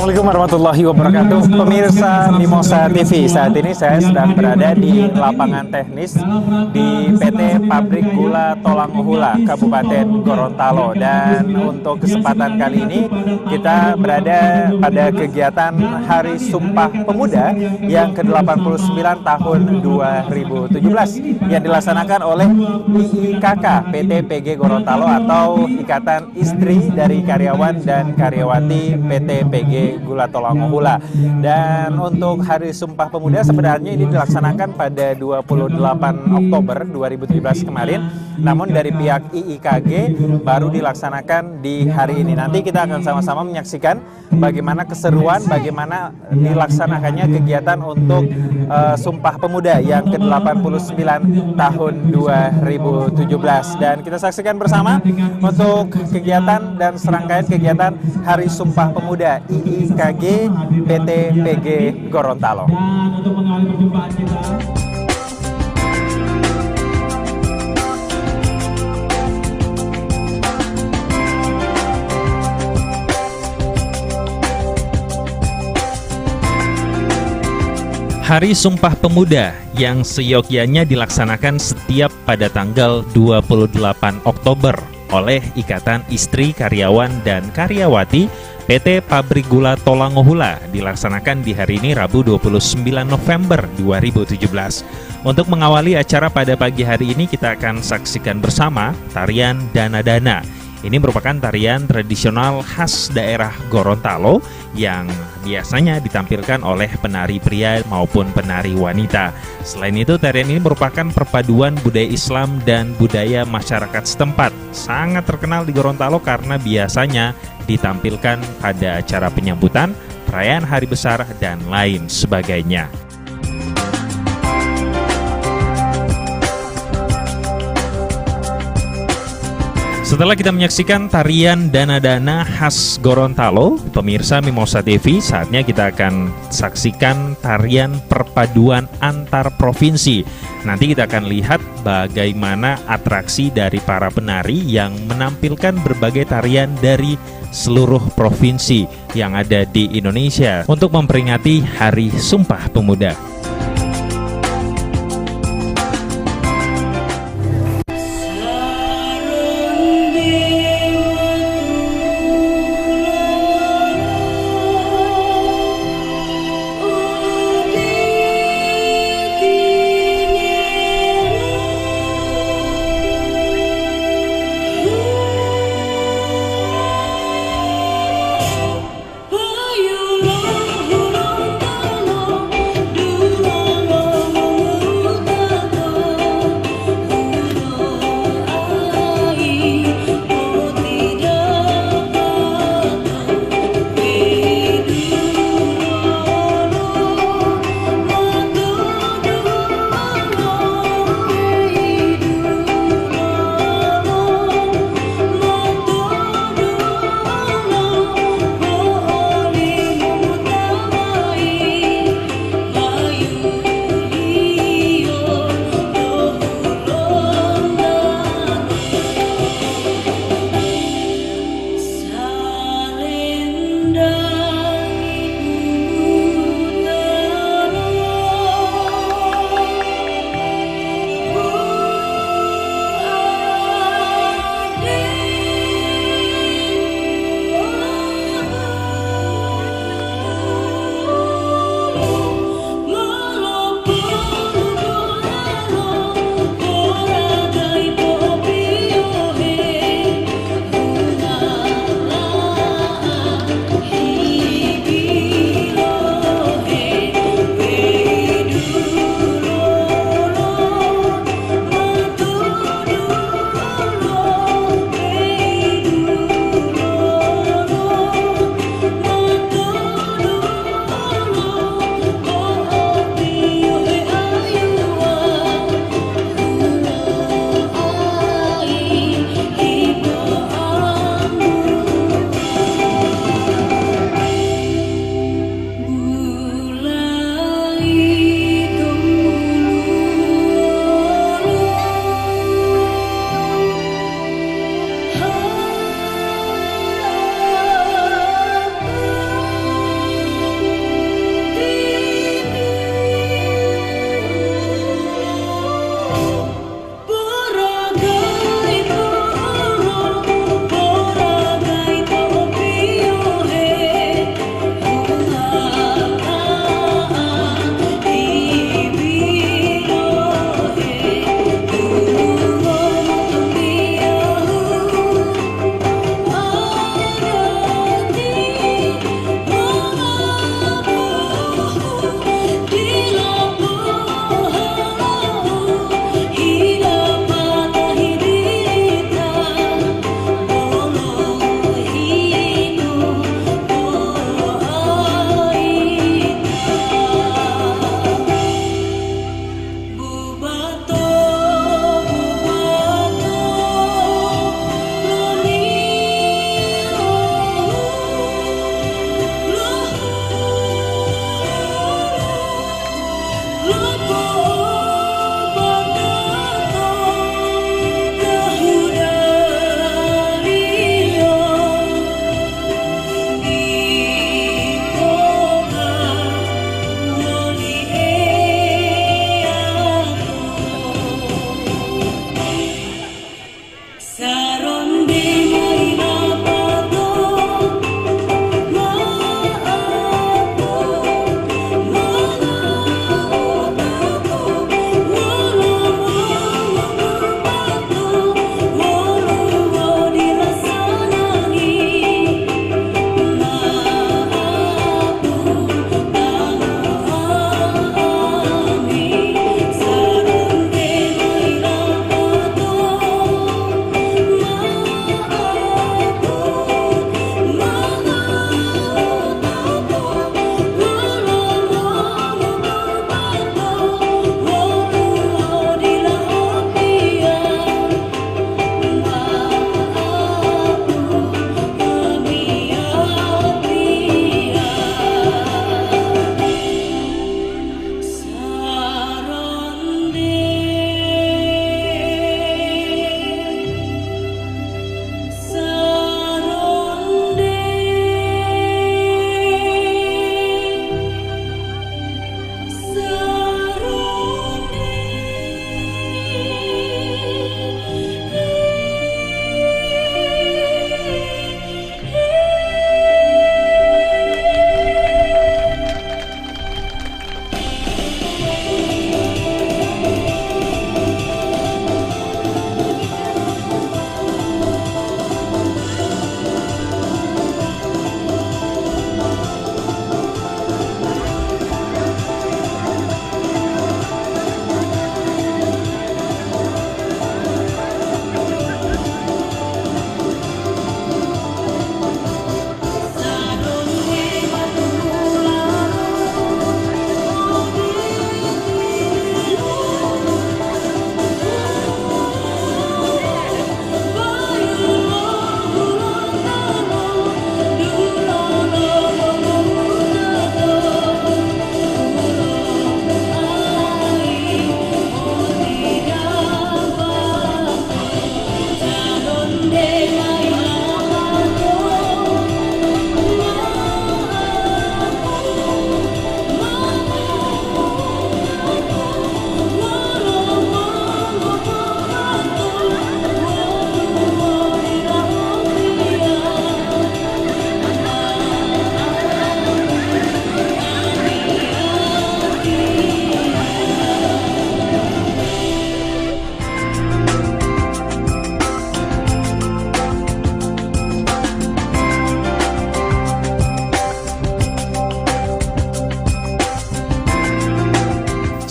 Assalamualaikum warahmatullahi wabarakatuh. Pemirsa Mimosa TV, saat ini saya sedang berada di lapangan teknis di PT Pabrik Gula Tolangohula, Kabupaten Gorontalo. Dan untuk kesempatan kali ini kita berada pada kegiatan Hari Sumpah Pemuda yang ke-89 tahun 2017 yang dilaksanakan oleh IIKK PT PG Gorontalo atau Ikatan Istri dari Karyawan dan Karyawati PT PG Gula Tolangohula. Dan untuk Hari Sumpah Pemuda sebenarnya ini dilaksanakan pada 28 Oktober 2017 kemarin, namun dari pihak IIKG baru dilaksanakan di hari ini. Nanti kita akan sama-sama menyaksikan bagaimana keseruan, bagaimana dilaksanakannya kegiatan untuk Sumpah Pemuda yang ke-89 tahun 2017. Dan kita saksikan bersama untuk kegiatan dan serangkaian kegiatan Hari Sumpah Pemuda IIKG PT PG Gorontalo. Untuk mengawali perjumpaan kita. Hari Sumpah Pemuda yang seyogyanya dilaksanakan setiap pada tanggal 28 Oktober oleh Ikatan Istri Karyawan dan Karyawati PT Pabrik Gula Tolangohula dilaksanakan di hari ini Rabu 29 November 2017. Untuk mengawali acara pada pagi hari ini kita akan saksikan bersama tarian Dana-Dana. Ini merupakan tarian tradisional khas daerah Gorontalo yang biasanya ditampilkan oleh penari pria maupun penari wanita. Selain itu, tarian ini merupakan perpaduan budaya Islam dan budaya masyarakat setempat. Sangat terkenal di Gorontalo karena biasanya ditampilkan pada acara penyambutan, perayaan hari besar, dan lain sebagainya. Setelah kita menyaksikan tarian Dana-Dana khas Gorontalo, pemirsa Mimosa TV, saatnya kita akan saksikan tarian perpaduan antar provinsi. Nanti kita akan lihat bagaimana atraksi dari para penari yang menampilkan berbagai tarian dari seluruh provinsi yang ada di Indonesia untuk memperingati Hari Sumpah Pemuda.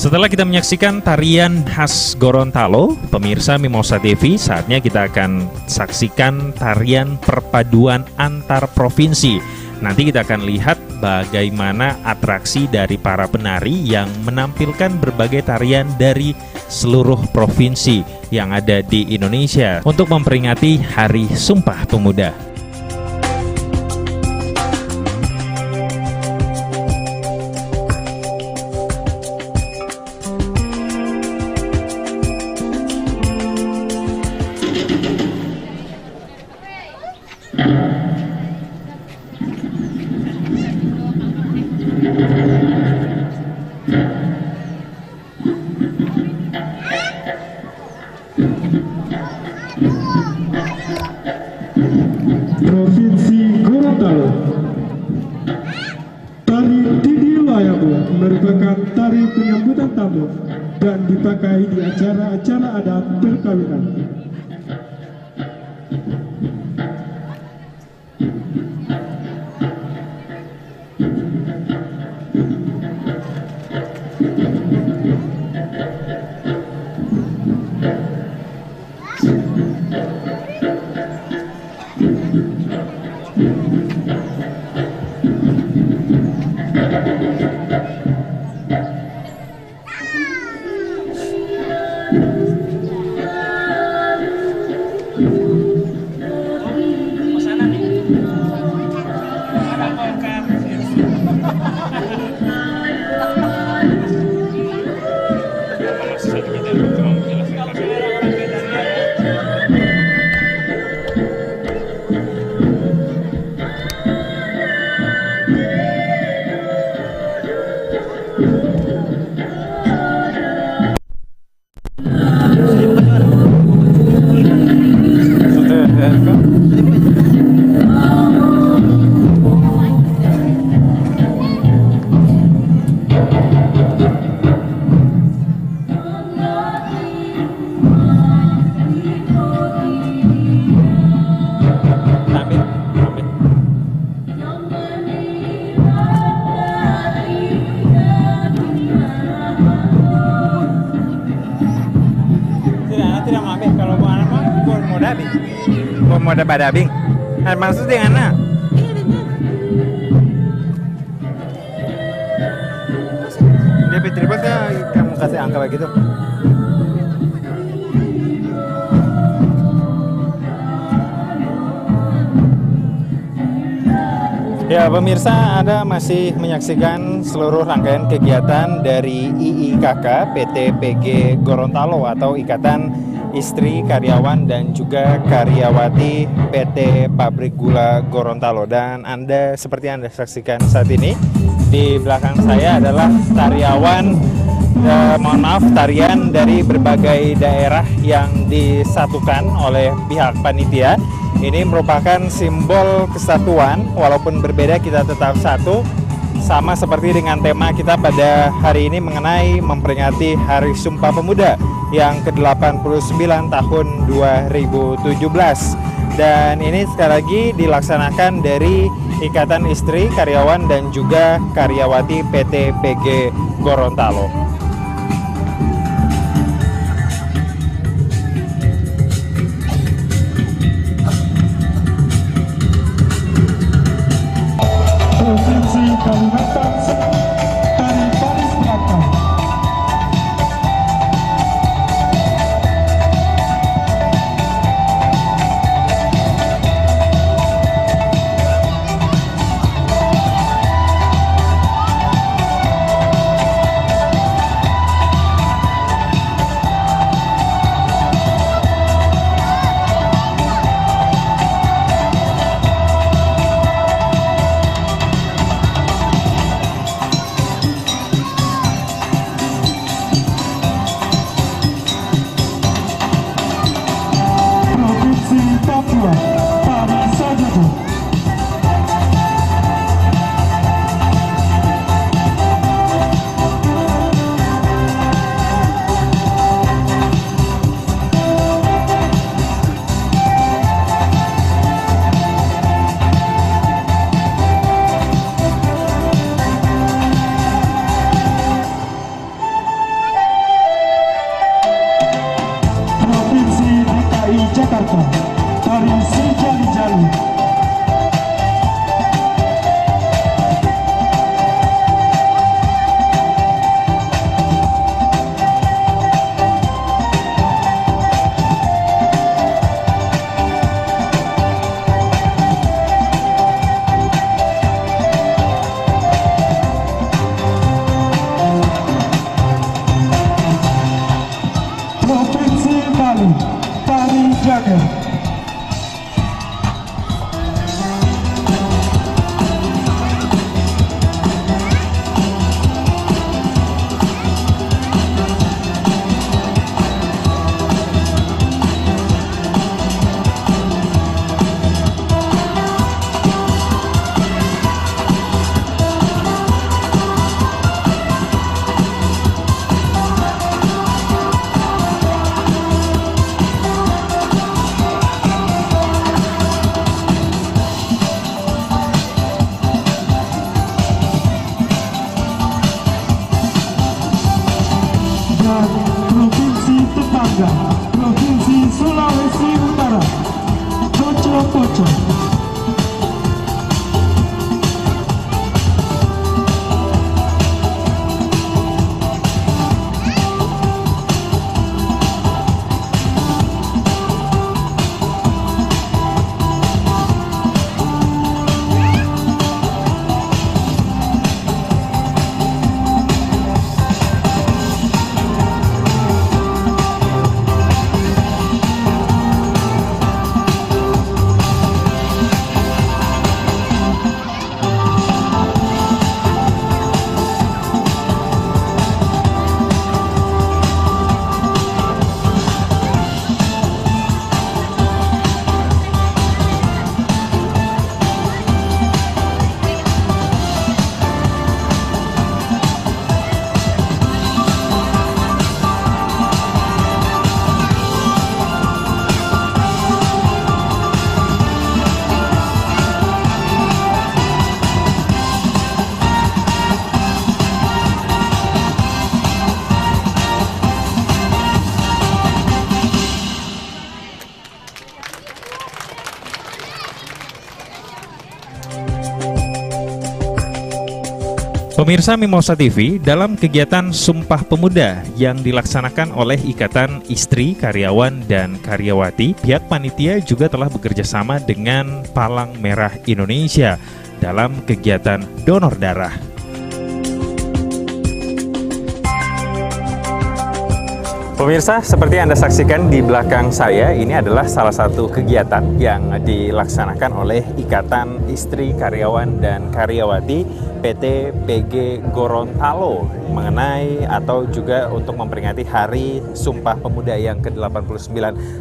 Setelah kita menyaksikan tarian khas Gorontalo, pemirsa Mimosa TV, saatnya kita akan saksikan tarian perpaduan antar provinsi. Nanti kita akan lihat bagaimana atraksi dari para penari yang menampilkan berbagai tarian dari seluruh provinsi yang ada di Indonesia untuk memperingati Hari Sumpah Pemuda. Provinsi Gorontalo. Tari Didi Layabu merupakan tari penyambutan tamu dan dipakai di acara-acara adat perkawinan. Pemuda Badabing. Maksudnya mana? Dia Petribus ya kamu kasih angka begitu. Ya pemirsa, Anda masih menyaksikan seluruh rangkaian kegiatan dari IIKK PT PG Gorontalo atau Ikatan Istri Karyawan dan juga Karyawati PT Pabrik Gula Gorontalo. Dan Anda seperti Anda saksikan saat ini, di belakang saya adalah tarian dari berbagai daerah yang disatukan oleh pihak panitia. Ini merupakan simbol kesatuan, walaupun berbeda kita tetap satu. Sama seperti dengan tema kita pada hari ini mengenai memperingati Hari Sumpah Pemuda yang ke-89 tahun 2017. Dan ini sekali lagi dilaksanakan dari Ikatan Istri Karyawan dan juga Karyawati PT PG Gorontalo. Provinsi Kalimantan tari Paris Belakang. kembali tari jaga. Dan provinsi tetangga, Provinsi Sulawesi Utara, Poco-Poco. Pemirsa Mimosa TV, dalam kegiatan Sumpah Pemuda yang dilaksanakan oleh Ikatan Istri, Karyawan, dan Karyawati, pihak panitia juga telah bekerja sama dengan Palang Merah Indonesia dalam kegiatan donor darah. Pemirsa, seperti Anda saksikan di belakang saya, ini adalah salah satu kegiatan yang dilaksanakan oleh Ikatan Istri, Karyawan, dan Karyawati PT PG Gorontalo mengenai atau juga untuk memperingati Hari Sumpah Pemuda yang ke-89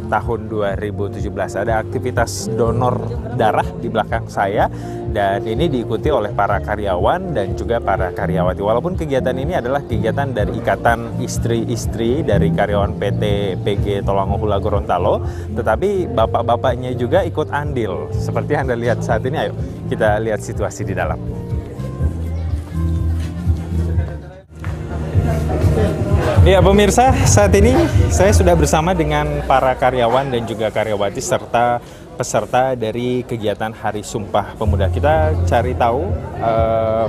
tahun 2017. Ada aktivitas donor darah di belakang saya dan ini diikuti oleh para karyawan dan juga para karyawati. Walaupun kegiatan ini adalah kegiatan dari Ikatan Istri-Istri dari karyawan PT PG Tolangohula Gorontalo, tetapi bapak-bapaknya juga ikut andil. Seperti Anda lihat saat ini, ayo kita lihat situasi di dalam. Ya pemirsa, saat ini saya sudah bersama dengan para karyawan dan juga karyawati serta peserta dari kegiatan Hari Sumpah Pemuda. Kita cari tahu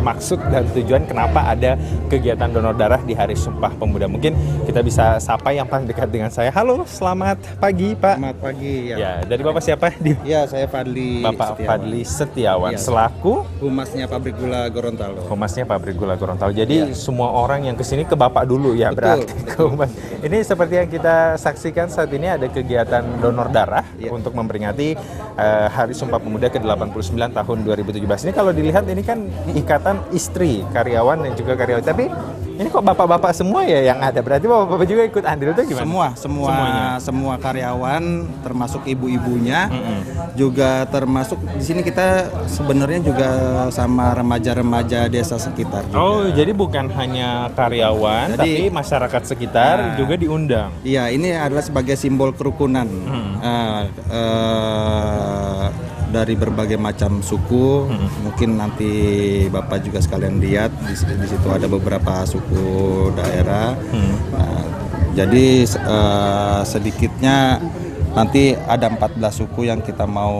maksud dan tujuan kenapa ada kegiatan donor darah di Hari Sumpah Pemuda. Mungkin kita bisa sapa yang paling dekat dengan saya. Halo, selamat pagi Pak. Selamat pagi. Ya, dari Bapak siapa? Ya, saya Fadli Bapak Setiawan. Fadli Setiawan, Ya, selaku Humasnya Pabrik Gula Gorontalo. Humasnya Pabrik Gula Gorontalo. Jadi semua orang yang kesini ke Bapak dulu ya, Betul, berarti ke Humas. Ini seperti yang kita saksikan saat ini ada kegiatan donor darah untuk memperingati Hari Sumpah Pemuda ke-89 tahun 2017. Ini kalau dilihat ini kan Ikatan Istri, Karyawan dan juga Karyawati. Tapi ini kok bapak-bapak semua ya yang ada? Berarti bapak-bapak juga ikut andil itu gimana? Semua karyawan termasuk ibu-ibunya. Juga termasuk di sini kita sebenarnya juga sama remaja-remaja desa sekitar juga. Oh, jadi bukan hanya karyawan, tapi masyarakat sekitar juga diundang. Iya, ini adalah sebagai simbol kerukunan dari berbagai macam suku. Mungkin nanti Bapak juga sekalian lihat di situ ada beberapa suku daerah. Jadi sedikitnya nanti ada 14 suku yang kita mau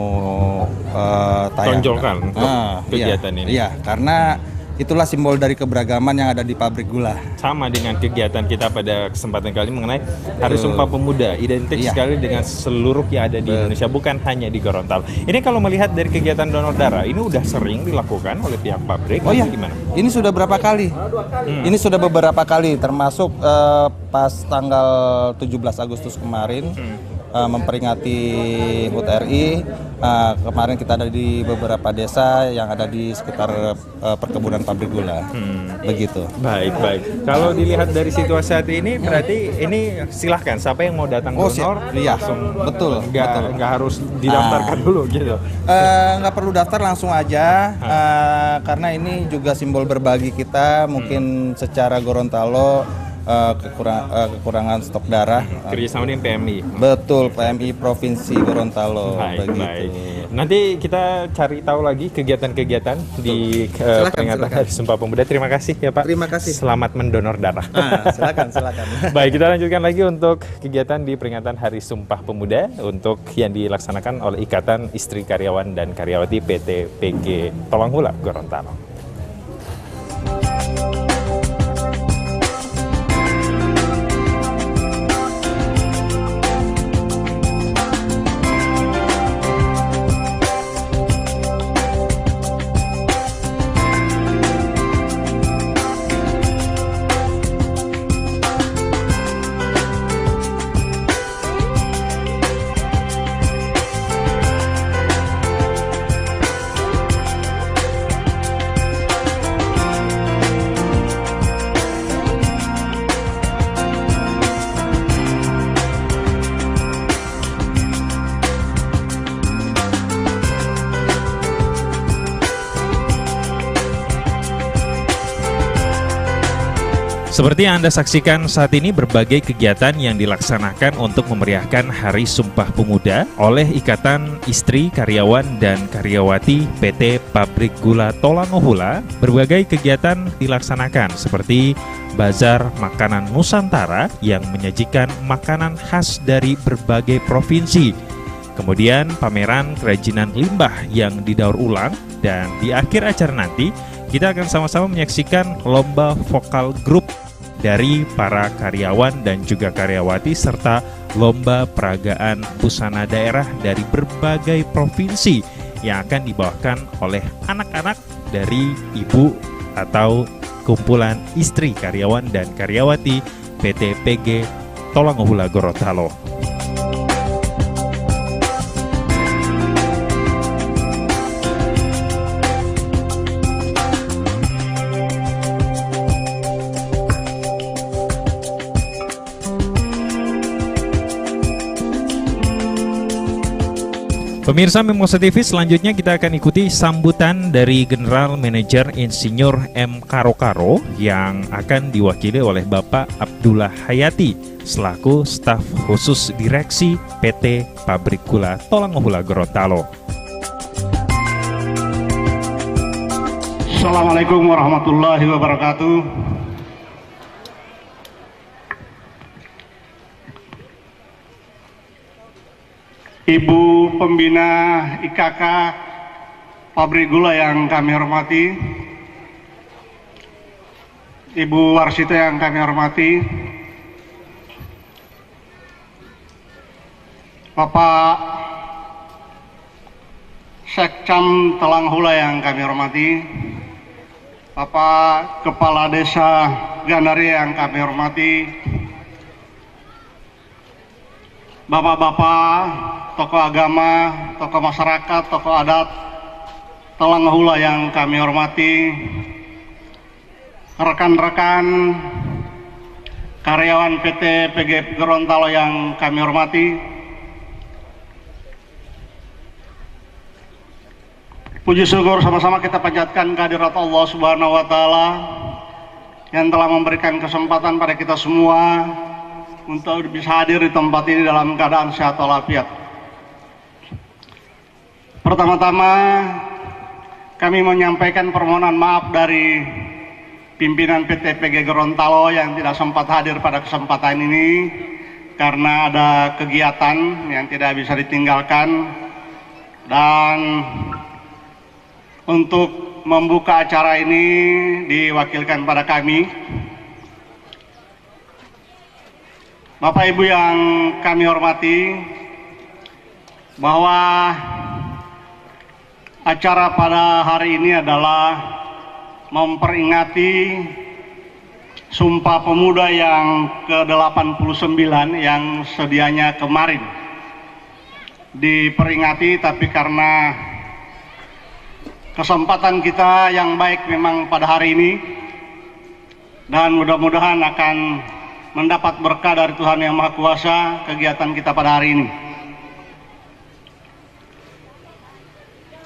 tayangkan. Tonjolkan untuk kegiatan ini. Iya, karena itulah simbol dari keberagaman yang ada di pabrik gula. Sama dengan kegiatan kita pada kesempatan kali mengenai Hari Sumpah Pemuda, identik sekali dengan seluruh yang ada di Indonesia, bukan hanya di Gorontalo. Ini kalau melihat dari kegiatan donor darah, ini udah sering dilakukan oleh pihak pabrik. Oh iya, gimana? Ini sudah berapa kali? Ini sudah beberapa kali, termasuk pas tanggal 17 Agustus kemarin. Memperingati HUT RI, kemarin kita ada di beberapa desa yang ada di sekitar perkebunan pabrik gula. Begitu. Baik. Kalau dilihat dari situasi saat ini, berarti ini silahkan siapa yang mau datang donor, langsung betul. Nggak harus didaftarkan dulu gitu. Nggak perlu daftar, langsung aja, karena ini juga simbol berbagi kita. Mungkin secara Gorontalo kekurangan stok darah. Kerjasama dengan PMI. Betul, PMI Provinsi Gorontalo. Baik. Nanti kita cari tahu lagi kegiatan-kegiatan di peringatan Hari Sumpah Pemuda. Terima kasih ya Pak. Terima kasih. Selamat mendonor darah. Silakan. Baik, kita lanjutkan lagi untuk kegiatan di peringatan Hari Sumpah Pemuda untuk yang dilaksanakan oleh Ikatan Istri Karyawan dan Karyawati PT PG Tolanghula Gorontalo. Seperti yang Anda saksikan saat ini, berbagai kegiatan yang dilaksanakan untuk memeriahkan Hari Sumpah Pemuda oleh Ikatan Istri Karyawan dan Karyawati PT Pabrik Gula Tolanghula. Berbagai kegiatan dilaksanakan seperti Bazar Makanan Nusantara yang menyajikan makanan khas dari berbagai provinsi. Kemudian pameran kerajinan limbah yang didaur ulang, dan di akhir acara nanti kita akan sama-sama menyaksikan lomba vokal grup dari para karyawan dan juga karyawati, serta lomba peragaan busana daerah dari berbagai provinsi yang akan dibawakan oleh anak-anak dari ibu atau kumpulan istri karyawan dan karyawati PT PG Tolanghula Gorontalo. Pemirsa Mimosa TV, selanjutnya kita akan ikuti sambutan dari General Manager Insinyur M. Karo yang akan diwakili oleh Bapak Abdullah Hayati selaku staf khusus direksi PT Pabrik Gula Tolanghula Gorontalo. Assalamualaikum warahmatullahi wabarakatuh. Ibu Pembina IKK Pabrik Gula yang kami hormati, Ibu Warsito yang kami hormati, Bapak Sekcam Tolanghula yang kami hormati, Bapak Kepala Desa Gandaria yang kami hormati, Bapak-bapak, tokoh agama, tokoh masyarakat, tokoh adat Tolanghula yang kami hormati, rekan-rekan karyawan PT PG Gorontalo yang kami hormati, puji syukur sama-sama kita panjatkan kehadirat Allah Subhanahu wa Ta'ala yang telah memberikan kesempatan pada kita semua untuk bisa hadir di tempat ini dalam keadaan sehat walafiat. Pertama-tama kami menyampaikan permohonan maaf dari pimpinan PT PG Gorontalo yang tidak sempat hadir pada kesempatan ini karena ada kegiatan yang tidak bisa ditinggalkan, dan untuk membuka acara ini diwakilkan pada kami. Bapak Ibu yang kami hormati, bahwa acara pada hari ini adalah memperingati Sumpah Pemuda yang ke-89 yang sedianya kemarin diperingati, tapi karena kesempatan kita yang baik memang pada hari ini, dan mudah-mudahan akan mendapat berkah dari Tuhan Yang Maha Kuasa kegiatan kita pada hari ini.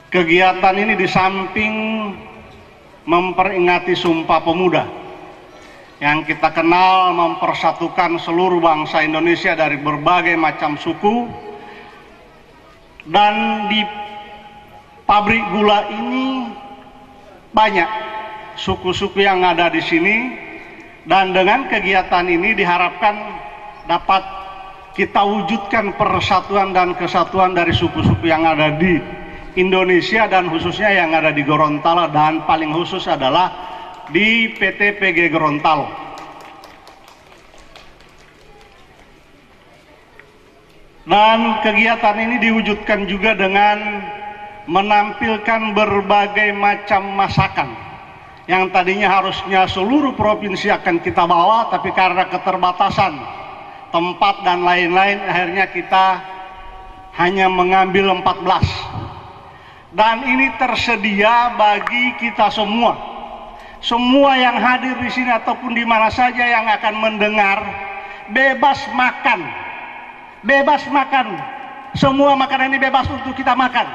Kegiatan ini di samping memperingati Sumpah Pemuda yang kita kenal mempersatukan seluruh bangsa Indonesia dari berbagai macam suku, dan di pabrik gula ini banyak suku-suku yang ada di sini, dan dengan kegiatan ini diharapkan dapat kita wujudkan persatuan dan kesatuan dari suku-suku yang ada di Indonesia, dan khususnya yang ada di Gorontalo, dan paling khusus adalah di PT PG Gorontalo. Dan kegiatan ini diwujudkan juga dengan menampilkan berbagai macam masakan yang tadinya harusnya seluruh provinsi akan kita bawa, tapi karena keterbatasan tempat dan lain-lain akhirnya kita hanya mengambil 14. Dan ini tersedia bagi kita semua. Semua yang hadir di sini ataupun di mana saja yang akan mendengar, bebas makan. Bebas makan. Semua makanan ini bebas untuk kita makan.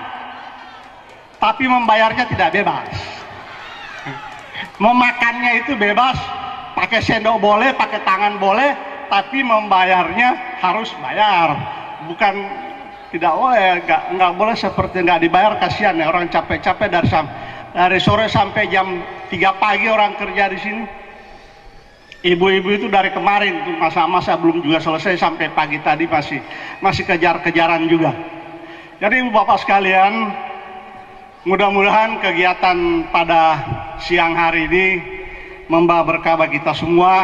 Tapi membayarnya tidak bebas. Memakannya itu bebas, pakai sendok boleh, pakai tangan boleh, tapi membayarnya harus bayar. Bukan tidak boleh, nggak boleh seperti nggak dibayar, kasihan ya, orang capek-capek dari sore sampai jam 3 pagi orang kerja di sini. Ibu-ibu itu dari kemarin tuh masa-masa belum juga selesai, sampai pagi tadi masih kejar-kejaran juga. Jadi ibu bapak sekalian, mudah-mudahan kegiatan pada siang hari ini membawa berkah bagi kita semua.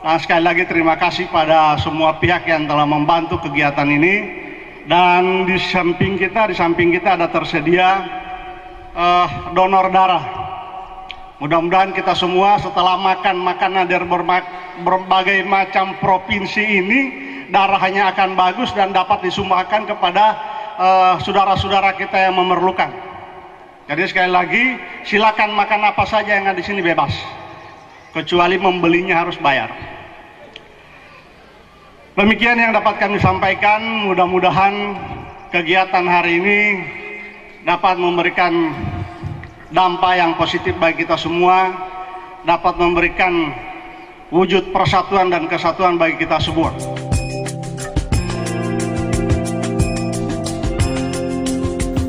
Dan sekali lagi terima kasih pada semua pihak yang telah membantu kegiatan ini. Dan di samping kita ada tersedia donor darah. Mudah-mudahan kita semua setelah makan makanan dari berbagai macam provinsi ini, darahnya akan bagus dan dapat disumbangkan kepada saudara-saudara kita yang memerlukan. Jadi sekali lagi, silakan makan apa saja yang ada di sini bebas, kecuali membelinya harus bayar. Demikian yang dapat kami sampaikan. Mudah-mudahan kegiatan hari ini dapat memberikan dampak yang positif bagi kita semua, dapat memberikan wujud persatuan dan kesatuan bagi kita semua.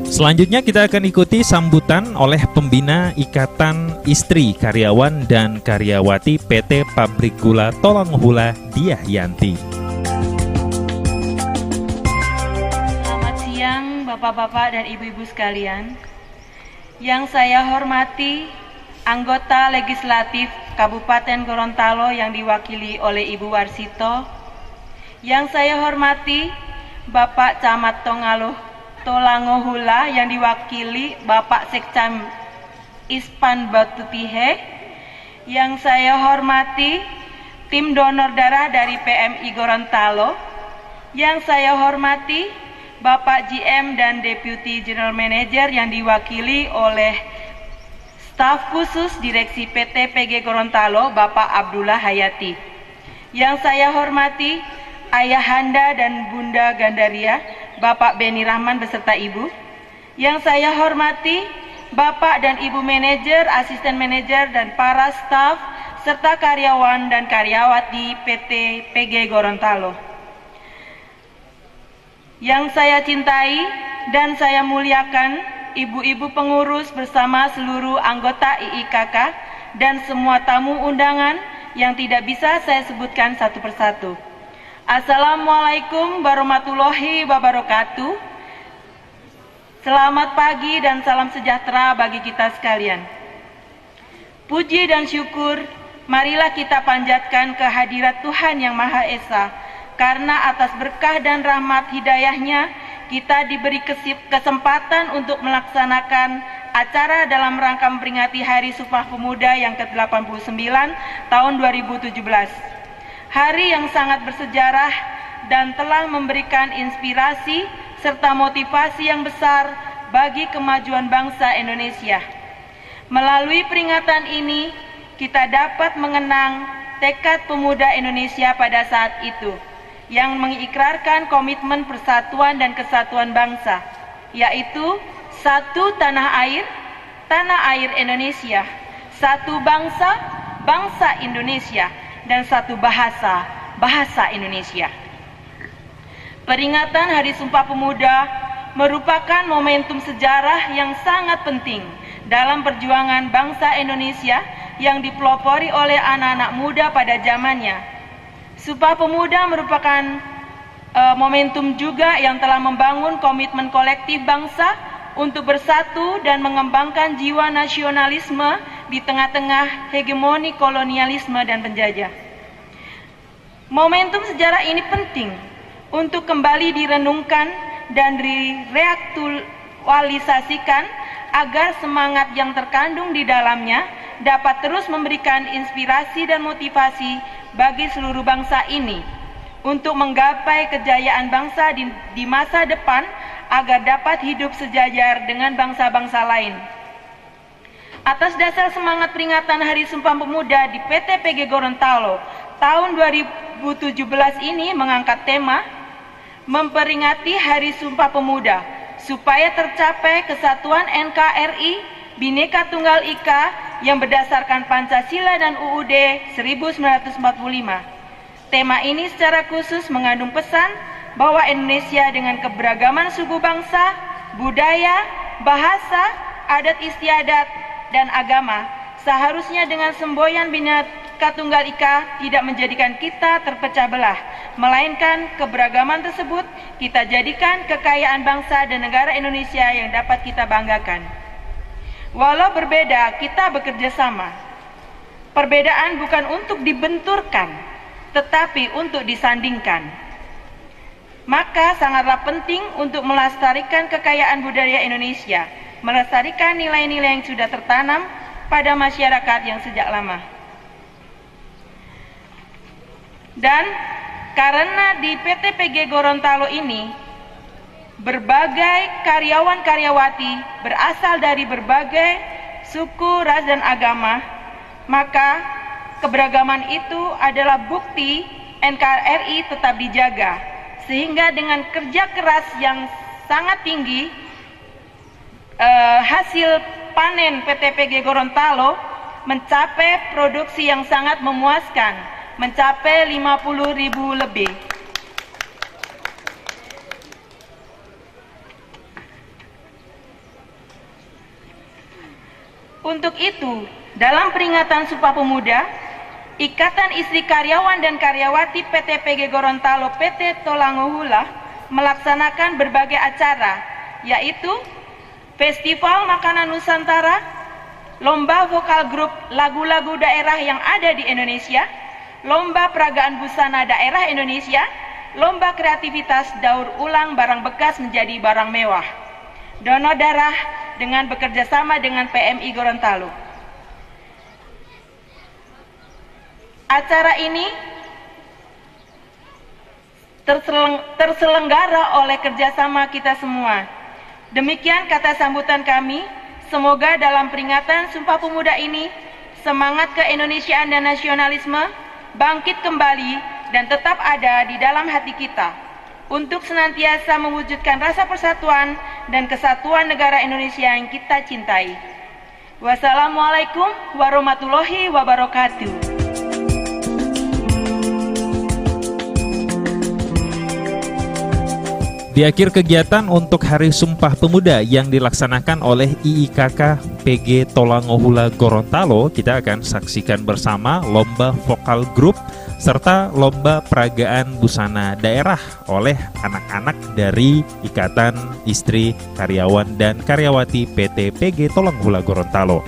Selanjutnya kita akan ikuti sambutan oleh pembina Ikatan Istri Karyawan dan Karyawati PT Pabrik Gula Tolangohula, Diah Yanti. Selamat siang Bapak-bapak dan Ibu-ibu sekalian. Yang saya hormati anggota legislatif Kabupaten Gorontalo yang diwakili oleh Ibu Warsito. Yang saya hormati Bapak Camat Tolangohula yang diwakili Bapak Sekcam Ispan Batutihe. Yang saya hormati tim donor darah dari PMI Gorontalo. Yang saya hormati Bapak GM dan Deputy General Manager yang diwakili oleh staf khusus Direksi PT PG Gorontalo Bapak Abdullah Hayati. Yang saya hormati Ayahanda dan Bunda Gandaria Bapak Beni Rahman beserta Ibu. Yang saya hormati Bapak dan Ibu Manajer, Asisten Manajer, dan para staf serta karyawan dan karyawati PT PG Gorontalo. Yang saya cintai dan saya muliakan ibu-ibu pengurus bersama seluruh anggota IIKK dan semua tamu undangan yang tidak bisa saya sebutkan satu persatu. Assalamualaikum warahmatullahi wabarakatuh. Selamat pagi dan salam sejahtera bagi kita sekalian. Puji dan syukur, marilah kita panjatkan kehadirat Tuhan Yang Maha Esa, karena atas berkah dan rahmat hidayahnya, kita diberi kesempatan untuk melaksanakan acara dalam rangka memperingati Hari Sumpah Pemuda yang ke-89 tahun 2017. Hari yang sangat bersejarah dan telah memberikan inspirasi serta motivasi yang besar bagi kemajuan bangsa Indonesia. Melalui peringatan ini, kita dapat mengenang tekad pemuda Indonesia pada saat itu, yang mengikrarkan komitmen persatuan dan kesatuan bangsa, yaitu satu tanah air Indonesia, satu bangsa, bangsa Indonesia, dan satu bahasa, bahasa Indonesia. Peringatan Hari Sumpah Pemuda merupakan momentum sejarah yang sangat penting dalam perjuangan bangsa Indonesia yang dipelopori oleh anak-anak muda pada zamannya. Sumpah Pemuda merupakan momentum juga yang telah membangun komitmen kolektif bangsa untuk bersatu dan mengembangkan jiwa nasionalisme di tengah-tengah hegemoni kolonialisme dan penjajah. Momentum sejarah ini penting untuk kembali direnungkan dan direaktualisasikan agar semangat yang terkandung di dalamnya dapat terus memberikan inspirasi dan motivasi bagi seluruh bangsa ini untuk menggapai kejayaan bangsa di masa depan agar dapat hidup sejajar dengan bangsa-bangsa lain. Atas dasar semangat peringatan Hari Sumpah Pemuda di PT PG Gorontalo tahun 2017 ini mengangkat tema memperingati Hari Sumpah Pemuda supaya tercapai kesatuan NKRI Bhinneka Tunggal Ika yang berdasarkan Pancasila dan UUD 1945. Tema ini secara khusus mengandung pesan bahwa Indonesia dengan keberagaman suku bangsa, budaya, bahasa, adat istiadat, dan agama seharusnya dengan semboyan Bhinneka Tunggal Ika tidak menjadikan kita terpecah belah, melainkan keberagaman tersebut kita jadikan kekayaan bangsa dan negara Indonesia yang dapat kita banggakan. Walau berbeda, kita bekerja sama. Perbedaan bukan untuk dibenturkan, tetapi untuk disandingkan. Maka sangatlah penting untuk melestarikan kekayaan budaya Indonesia, melestarikan nilai-nilai yang sudah tertanam pada masyarakat yang sejak lama. Dan karena di PT PG Gorontalo ini berbagai karyawan-karyawati berasal dari berbagai suku, ras, dan agama, maka keberagaman itu adalah bukti NKRI tetap dijaga, sehingga dengan kerja keras yang sangat tinggi, hasil panen PT PG Gorontalo mencapai produksi yang sangat memuaskan, mencapai 50.000 lebih. Untuk itu, dalam peringatan Sumpah Pemuda, Ikatan Istri Karyawan dan Karyawati PT PG Gorontalo PT Tolangohula melaksanakan berbagai acara, yaitu Festival Makanan Nusantara, Lomba Vokal Grup lagu-lagu daerah yang ada di Indonesia, Lomba Peragaan Busana Daerah Indonesia, Lomba Kreativitas Daur Ulang Barang Bekas menjadi Barang Mewah, Donor Darah dengan bekerja sama dengan PMI Gorontalo. Acara ini terselenggara oleh kerjasama kita semua. Demikian kata sambutan kami. Semoga dalam peringatan Sumpah Pemuda ini, semangat keindonesiaan dan nasionalisme bangkit kembali dan tetap ada di dalam hati kita untuk senantiasa mewujudkan rasa persatuan dan kesatuan negara Indonesia yang kita cintai. Wassalamualaikum warahmatullahi wabarakatuh. Di akhir kegiatan untuk Hari Sumpah Pemuda yang dilaksanakan oleh IIKK PG Tolangohula Gorontalo, kita akan saksikan bersama lomba vokal grup serta lomba peragaan busana daerah oleh anak-anak dari Ikatan Istri Karyawan dan Karyawati PT PG Tolanghula Gorontalo.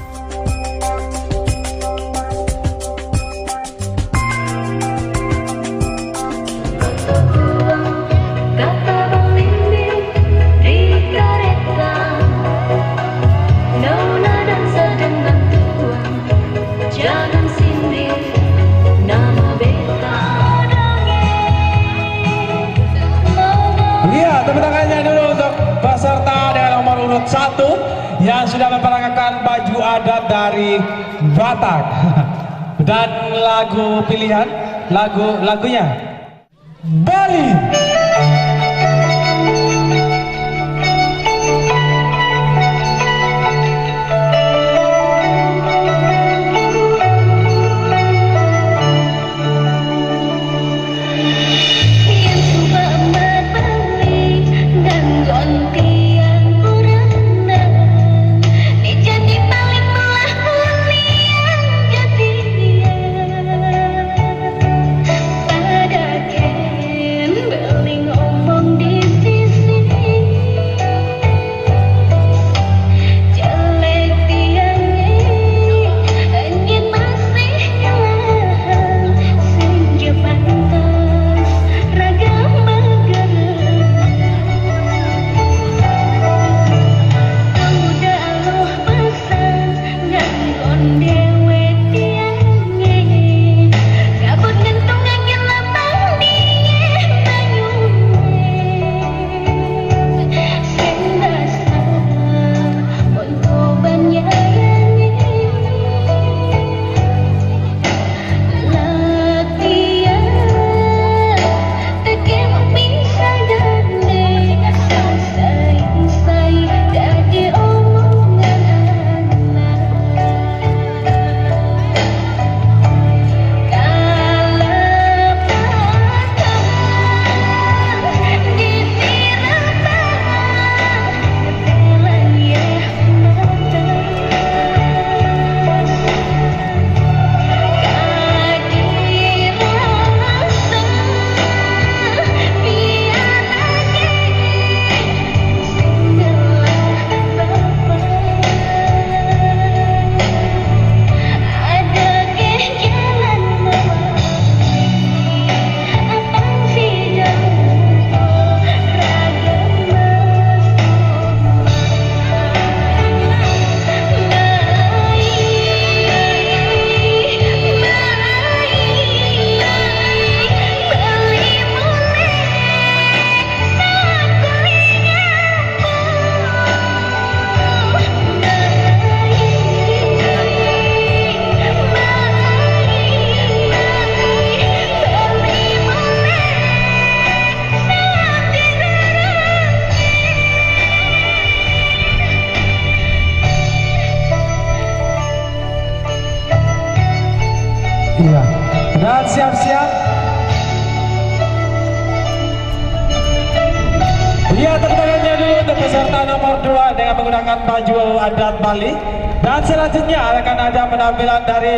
Yang sudah memperagakan baju adat dari Batak. Dan lagu pilihan, lagunya Bali. Iya. Dan siap-siap. Iya, tepuk tangannya dulu untuk peserta nomor 2 dengan menggunakan baju adat Bali. Dan selanjutnya akan ada penampilan dari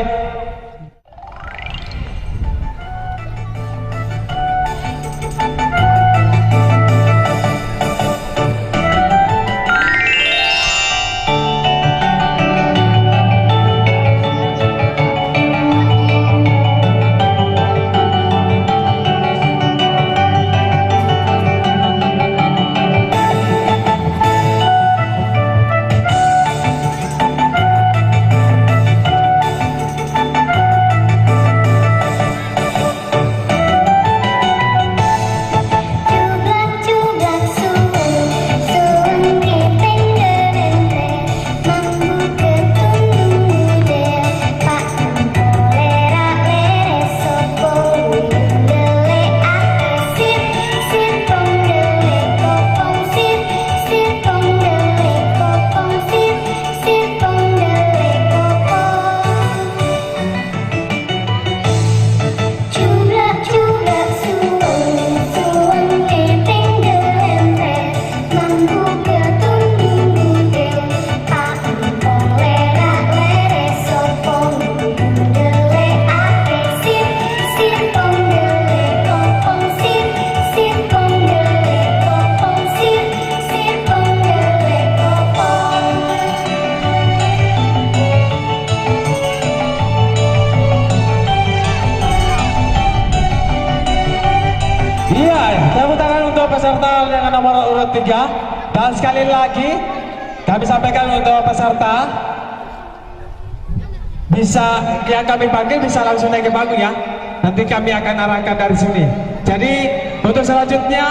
tepuk tangan untuk peserta dengan nomor urut 3. Dan sekali lagi kami sampaikan untuk peserta bisa yang kami panggil bisa langsung naik ke panggung ya. Nanti kami akan arahkan dari sini. Jadi untuk selanjutnya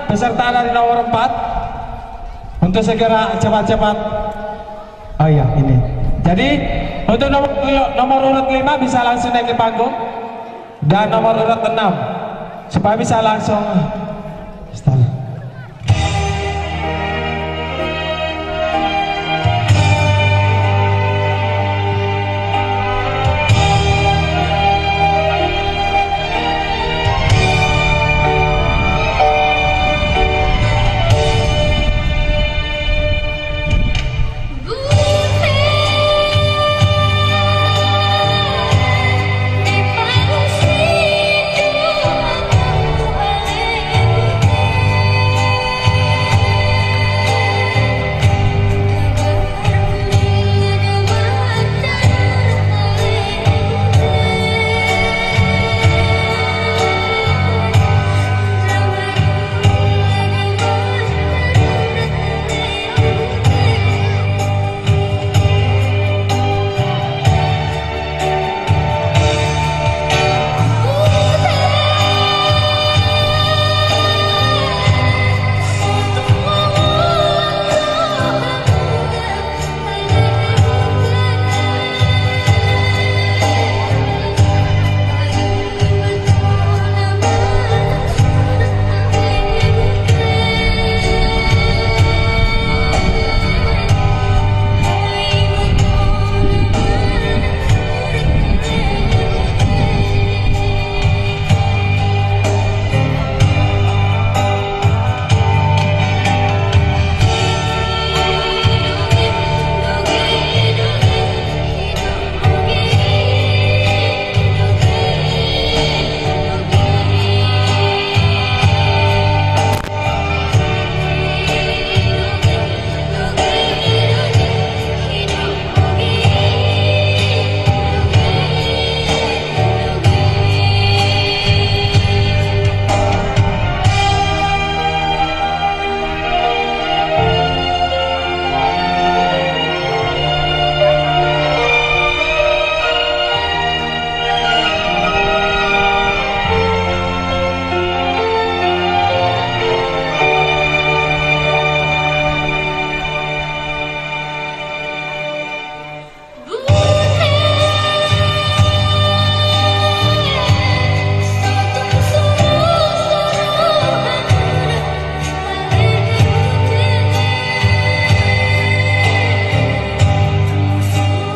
peserta dari nomor 4 untuk segera cepat-cepat. Oh iya ini. Jadi untuk nomor urut 5 bisa langsung naik ke panggung dan nomor urut 6 supaya bisa langsung start.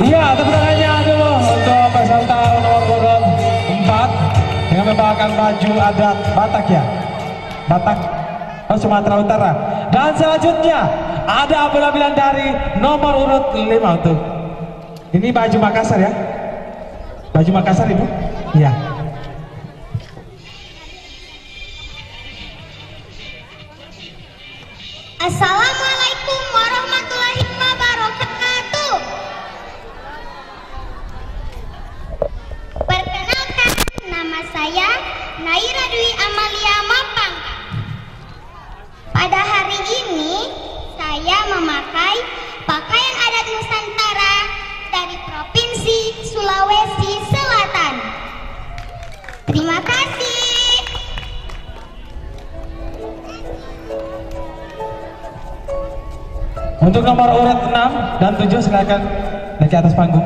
Iya, tepuk tangannya dulu untuk peserta nomor urut 4 yang membawakan baju adat Batak ya, Batak, Sumatera Utara. Dan selanjutnya ada penampilan dari nomor urut 5 untuk ini baju Makassar ya, baju Makassar ibu, iya. Assalamualaikum warahmatullahi wabarakatuh. Perkenalkan, nama saya Naira Dwi Amalia Mapang. Pada hari ini saya memakai pakaian adat Nusantara dari Provinsi Sulawesi Selatan. Terima kasih. Untuk nomor urut 6 dan 7 silakan naik ke atas panggung.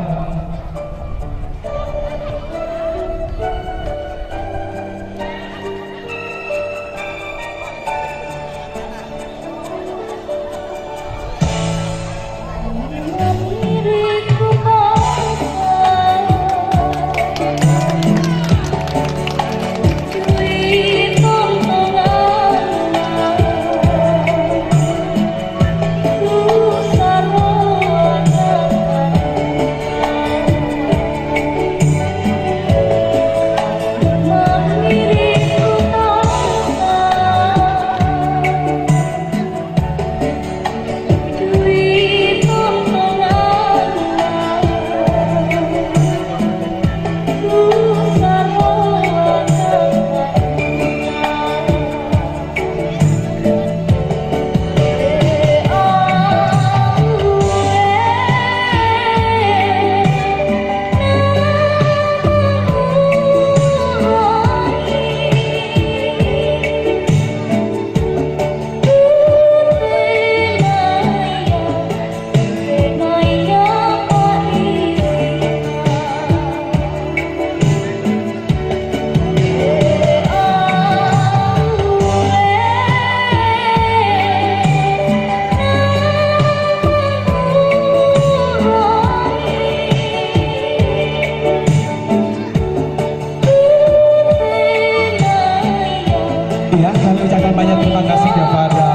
ucapkan banyak terima kasih kepada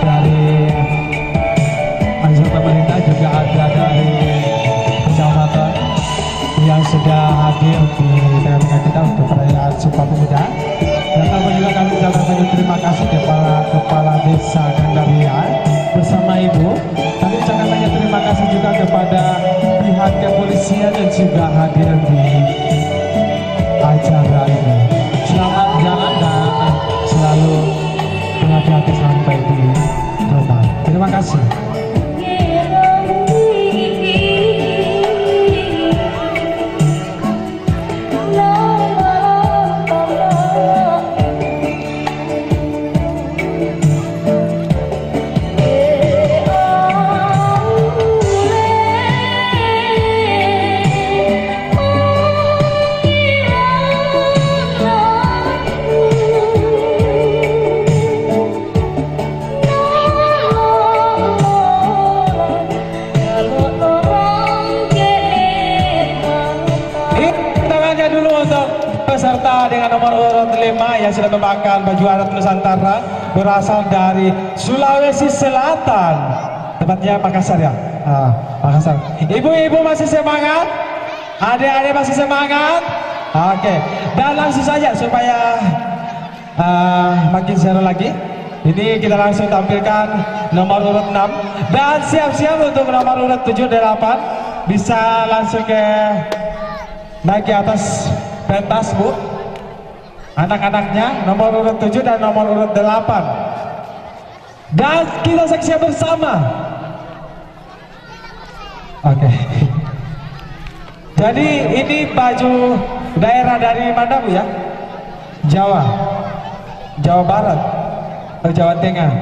dari unsur pemerintah, juga ada dari kecamatan yang sudah hadir di tengah-tengah kita untuk perayaan Sumpah Pemuda. Dan tambah juga kami ucapkan banyak terima kasih kepada Kepala Desa Gandaria bersama Ibu. Kami ucapkan banyak terima kasih juga kepada pihak kepolisian yang juga hadir di acara ini. Selamat jalan dan selalu berhati-hati sampai di rumah. Terima kasih. Peserta dengan nomor urut 5 yang sudah memakai baju adat Nusantara berasal dari Sulawesi Selatan, tepatnya Makassar ya. Makassar. Ibu-ibu masih semangat? Adik-adik masih semangat? Oke. Dan langsung saja supaya makin seru lagi. Ini kita langsung tampilkan nomor urut 6 dan siap-siap untuk nomor urut 7 dan 8 bisa langsung naik ke atas pentas, Bu. Anak-anaknya nomor urut 7 dan nomor urut 8. Dan kita saksikan bersama. Oke. Jadi ini baju daerah dari mana, Bu ya? Jawa. Jawa Barat atau Jawa Tengah.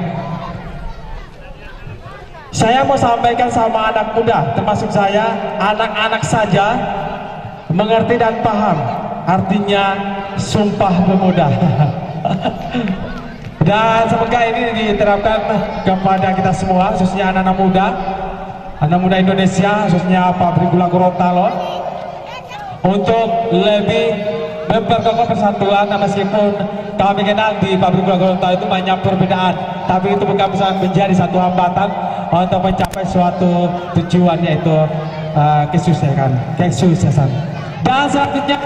Saya mau sampaikan sama anak muda, termasuk saya, anak-anak saja mengerti dan paham artinya Sumpah Pemuda. Dan semoga ini diterapkan kepada kita semua, khususnya anak-anak muda Indonesia, khususnya pabrik gula Gorontalo, untuk lebih memperkokoh persatuan. Meskipun kami kenal di pabrik gula Gorontalo itu banyak perbedaan, tapi itu bukan bisa menjadi satu hambatan untuk mencapai suatu tujuan, yaitu kesuksesan. Dan selanjutnya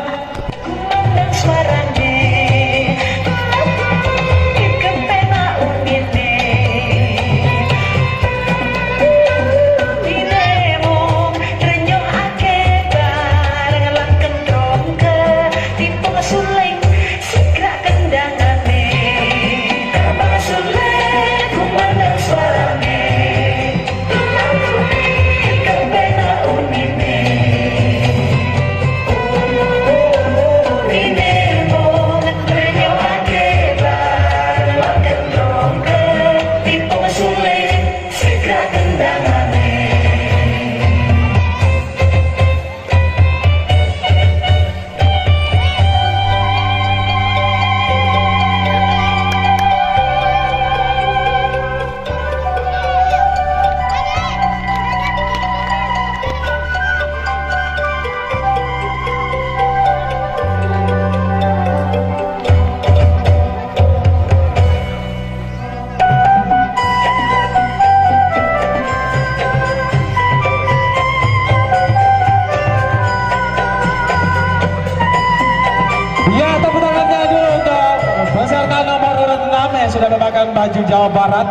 sudah memakai baju Jawa Barat.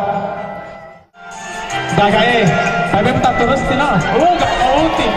Dagai, tapi tak terus tidak. Enggak uti.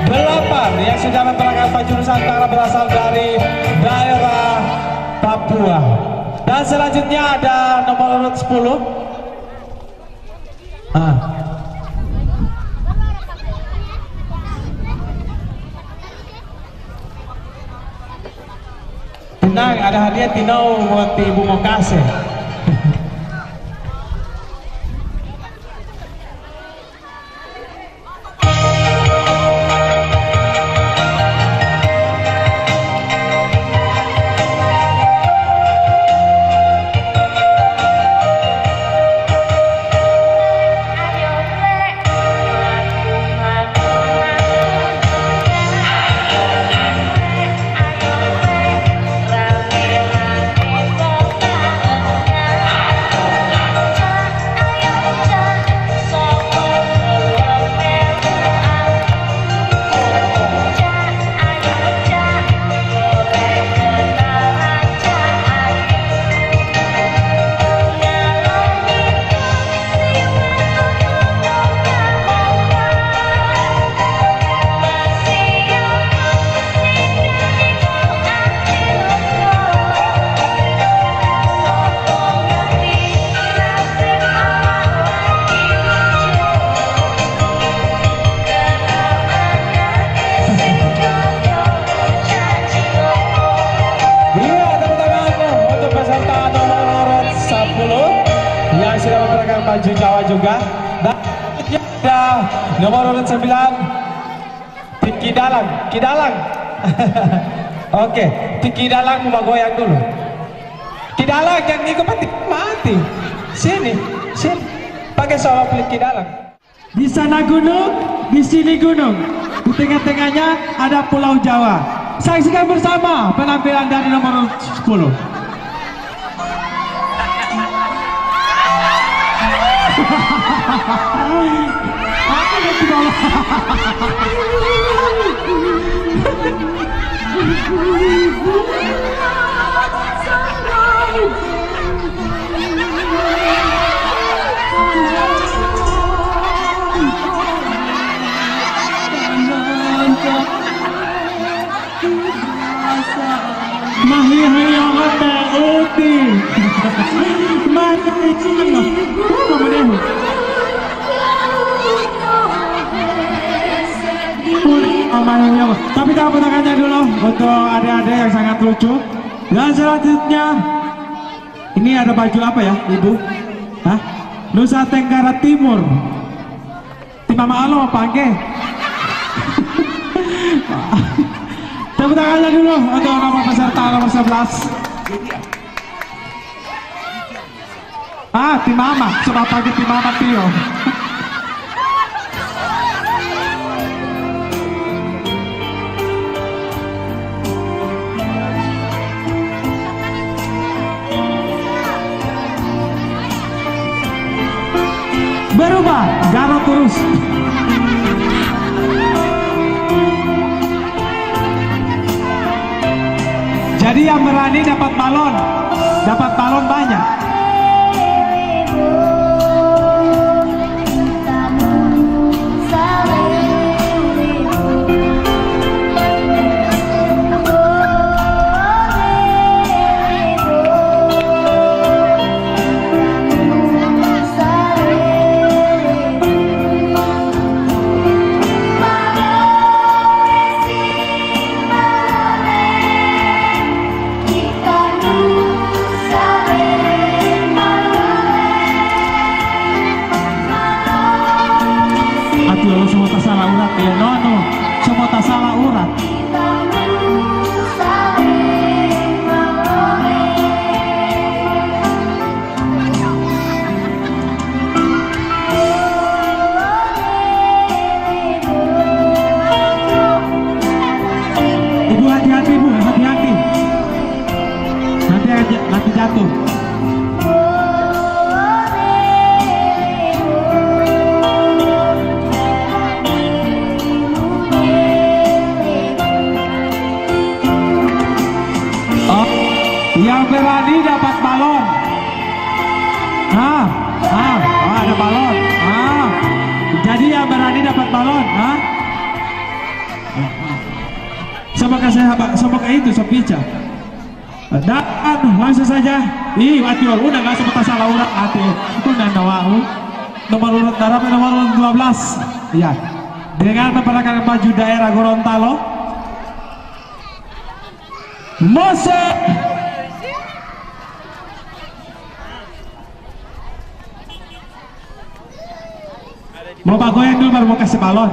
8 yang sudah memperagakan baju Nusantara berasal dari daerah Papua. Dan selanjutnya ada nomor urut 10. Tenang, ada hadiah Tino buat Ibu Mokase. Baju Jawa juga. Dan ada nomor urut 9 tim Kidalang. Oke, tim Kidalang mau goyang dulu. Kidalang jangan ngikut mati. Sini. Pakai solo pilih Kidalang. Di sana gunung, di sini gunung. Di tengah-tengahnya ada Pulau Jawa. Saksikan bersama penampilan dari nomor 10. Tapi tepuk tangannya dulu untuk adik-adik yang sangat lucu. Dan selanjutnya ini ada baju apa ya, Ibu? Hah? Nusa Tenggara Timur. Tim Mama Alo panggil. Tepuk tangannya dulu untuk nomor peserta nomor 11. Tim Mama, coba panggil tim Mama Tio. Berubah, garot terus. Jadi yang berani dapat balon banyak. Semua tak salah urat. Ibu hati-hati, Bu, hati-hati. Nanti jatuh. Yang berani dapat balon. Ada balon. Jadi yang berani dapat balon. semoga itu sopica. Dan langsung saja. Atior udah nggak sempat salah urat ati. Udah nawau. Nomor urut darah nomor urut 12. Ya. Dengan memperkenalkan baju daerah Gorontalo. Mose. Mau Pak goyang dulu baru mau kasih balon.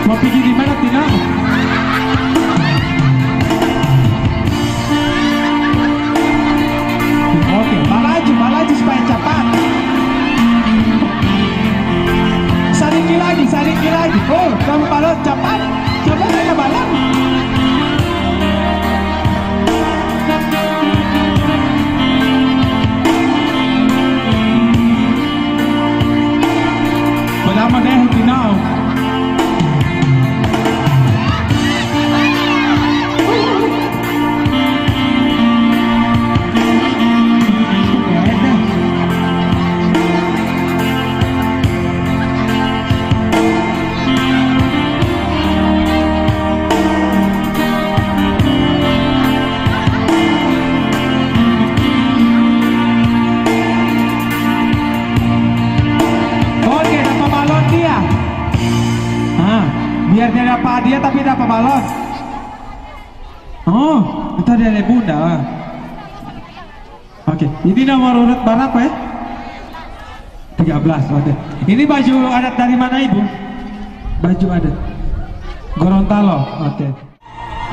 Mau pergi di mana Tina? Oke, balaju supaya cepat. Sadiki lagi. Oh, kamu balon cepat. Coba saya balon. Bernama deh Tina. Biar dia dapat hadiah tapi dapat balon. Oh, itu dari bunda. Oke, ini nomor urut berapa ya? 13. Oke. Ini baju adat dari mana ibu? Baju adat Gorontalo. Oke.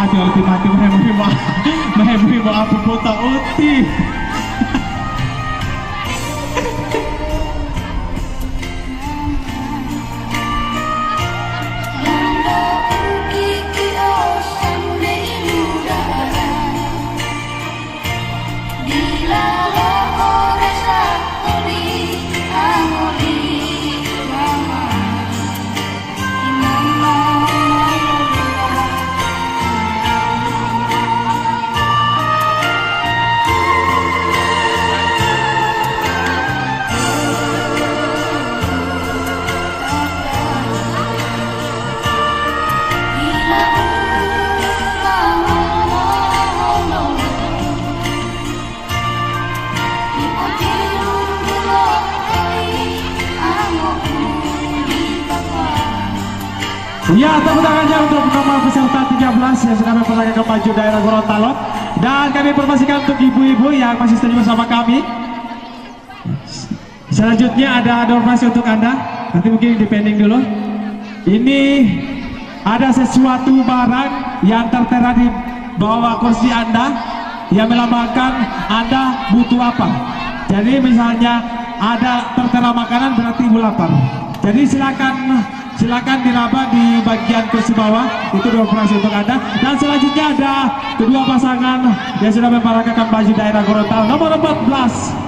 Aduh, ultimati mehemu apa foto uti. Ya, tepuk tangannya untuk nomor peserta 13 yang sudah memperkenalkan baju daerah Gorontalo. Dan kami informasikan untuk ibu-ibu yang masih setuju bersama kami. Selanjutnya ada donasi untuk Anda. Nanti mungkin dipending dulu. Ini ada sesuatu barang yang tertera di bawah kursi Anda yang melambangkan Anda butuh apa. Jadi misalnya ada tertera makanan berarti ibu lapar. Jadi silakan diraba di bagian kursi bawah, itu donasi untuk Anda. Dan selanjutnya ada kedua pasangan yang sudah memperkenalkan baju daerah Gorontalo nomor 14.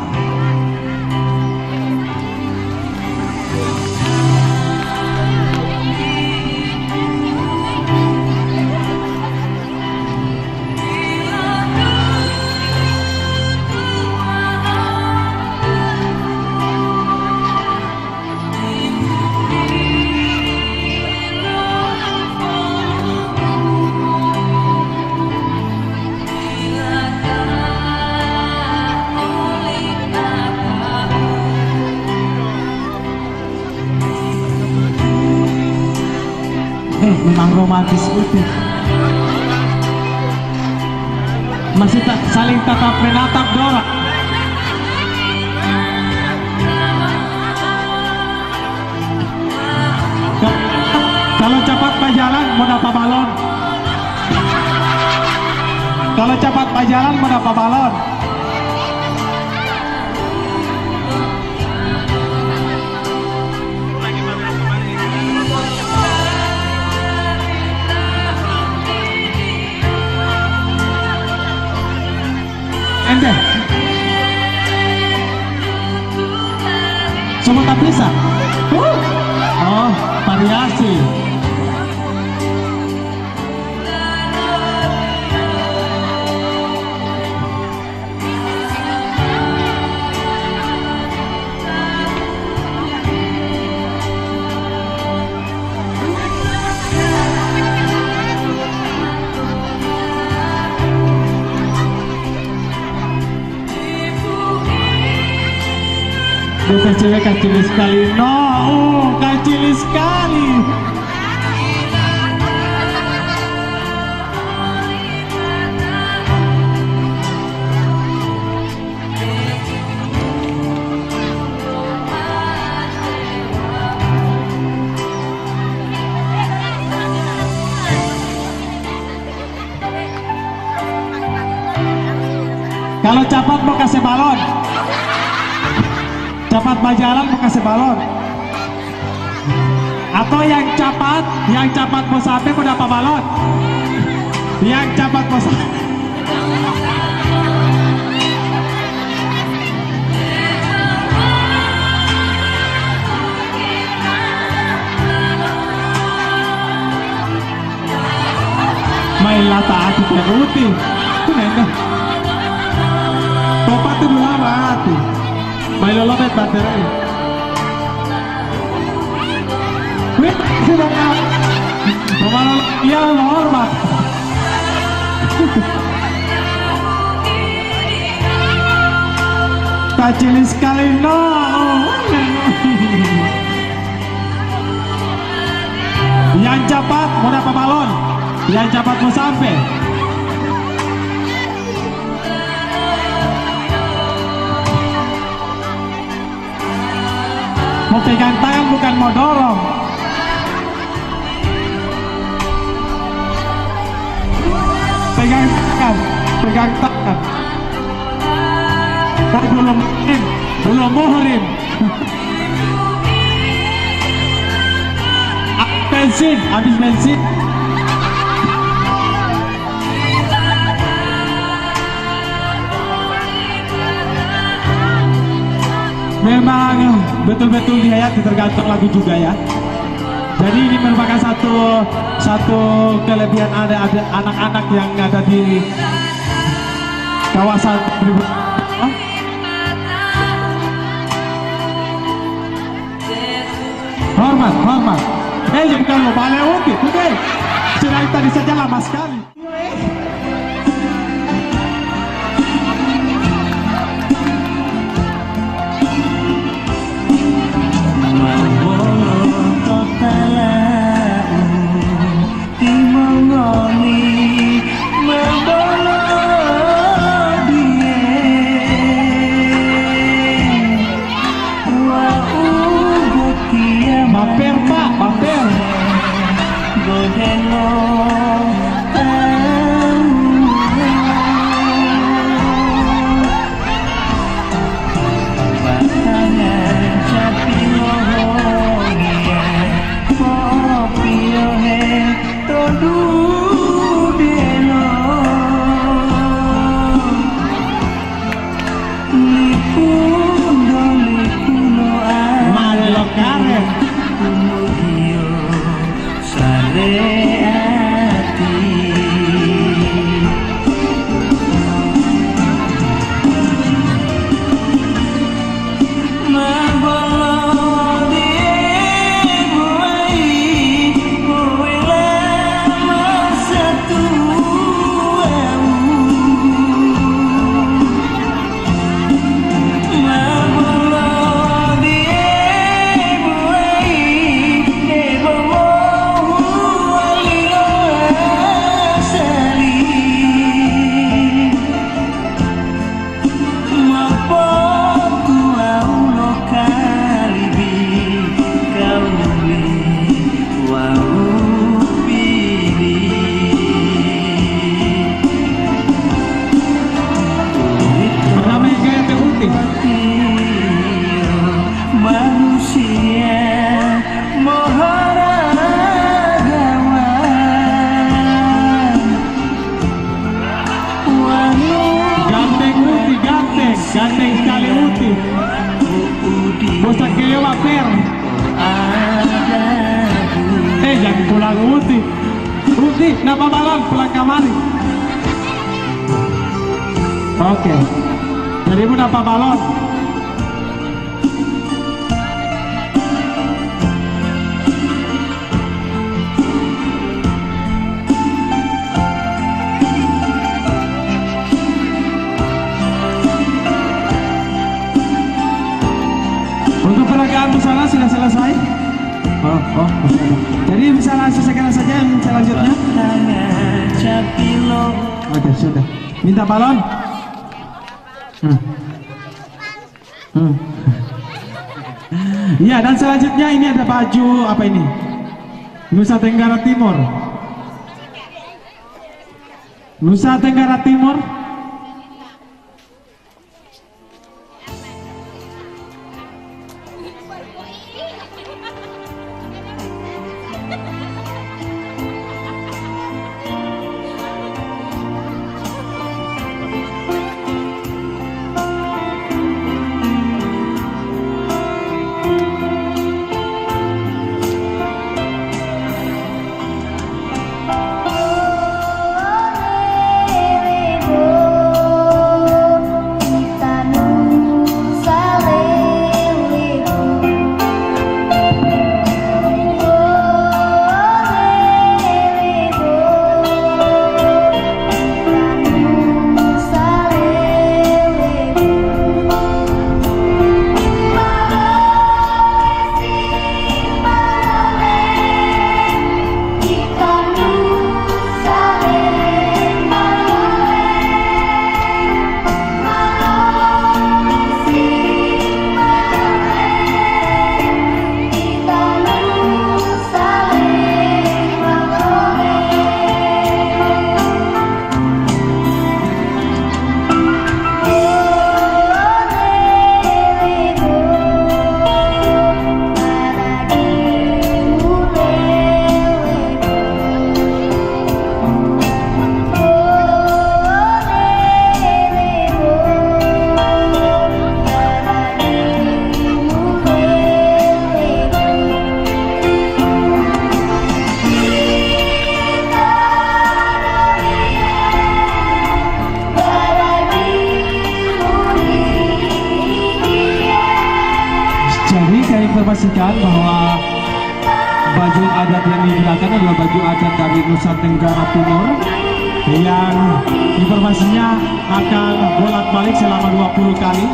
Memang romantis itu. Masih saling tatap menatap dorang. Kalau cepat berjalan mau dapat balon. Kalau cepat berjalan mau dapat balon. bisa? Oh, variasi. Beta cewek kacil sekali, no, kacil sekali. Kalau cepat mau kasih balon. Cepat berjalan mau kasih balon, atau yang cepat mau sampai mau dapat balon, yang cepat mau sampai. Main lata hati teruti, itu nengah. Topat itu dulu hati. Bailo lopet baterai. Wih, sudah kau. Pemalu iya hormat. Kacil sekali, no. Yang cepat mau dapat balon, yang cepat mau sampai. Mau pegang tangan bukan mau dorong. Pegang tangan, pegang tangan. Tapi belum muhrim. Habis bensin. Memang betul-betul dihayati, tergantung lagu juga ya. Jadi ini merupakan satu kelebihan ada anak-anak yang ada di kawasan hormat. Bukan lo balik oke, oke. Sudah tadi saja lama sekali. Ganteng sekali Uti. Bosan kayak waper. Jangan pulang Uti. Uti, napa balon pulang kamari. Oke. Jadi ibu napa balon. Untuk peragaan busana sudah selesai. Jadi bisa langsung segera saja yang selanjutnya. Oke, sudah. Minta balon. Iya, dan selanjutnya ini ada baju apa ini? Nusa Tenggara Timur. Nusa Tenggara Timur. Informasikan bahwa baju adat yang digunakan adalah baju adat dari Nusa Tenggara Timur yang informasinya akan bolak-balik selama 20 kali.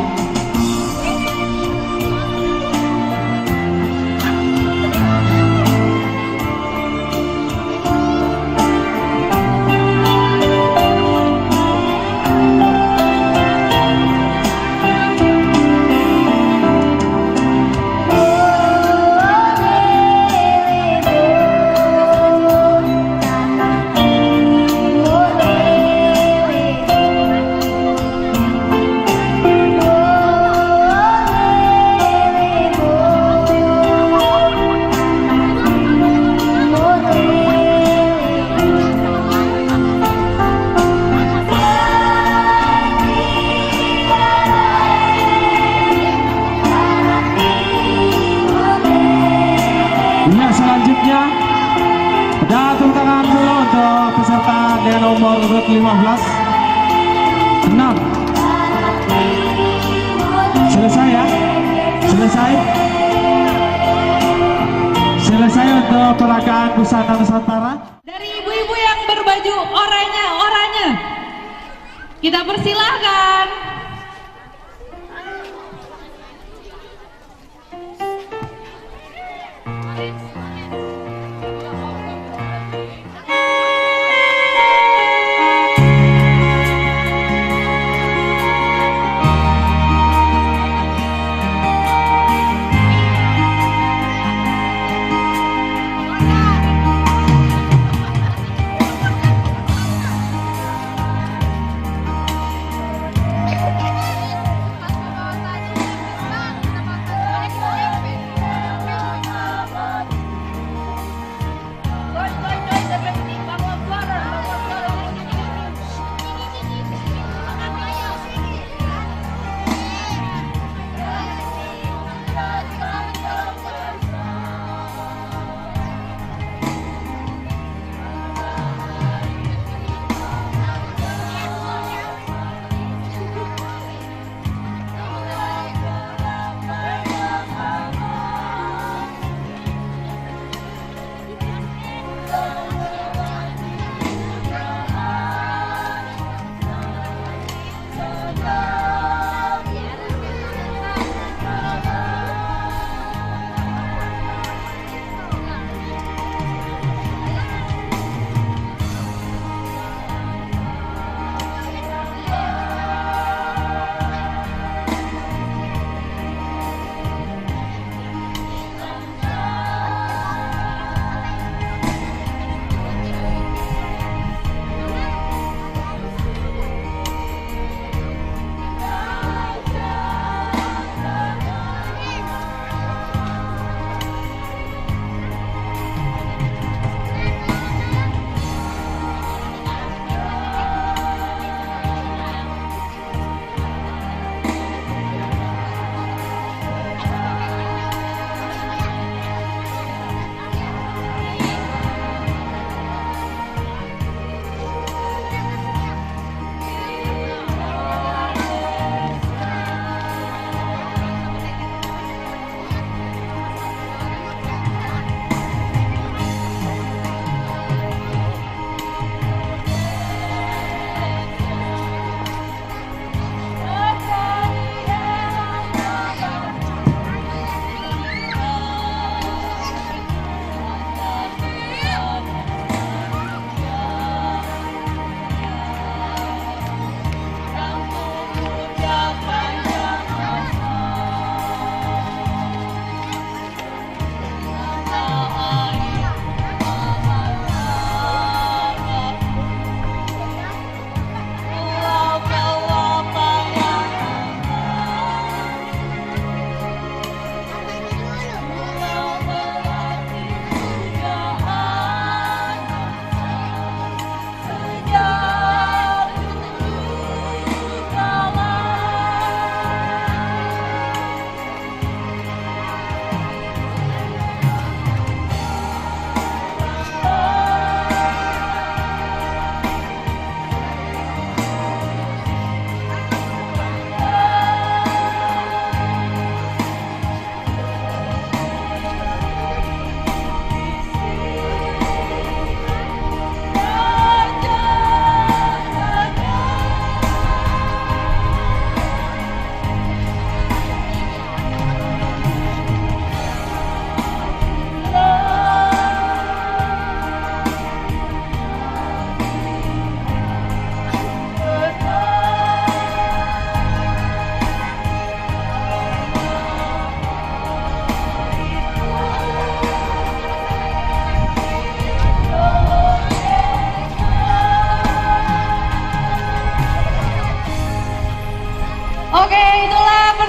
Dan tepuk tangan dulu untuk peserta dengan nomor urut 15. 6. Selesai ya? Selesai? Selesai untuk peragaan busana Nusantara. Dari ibu-ibu yang berbaju oranye, kita persilahkan.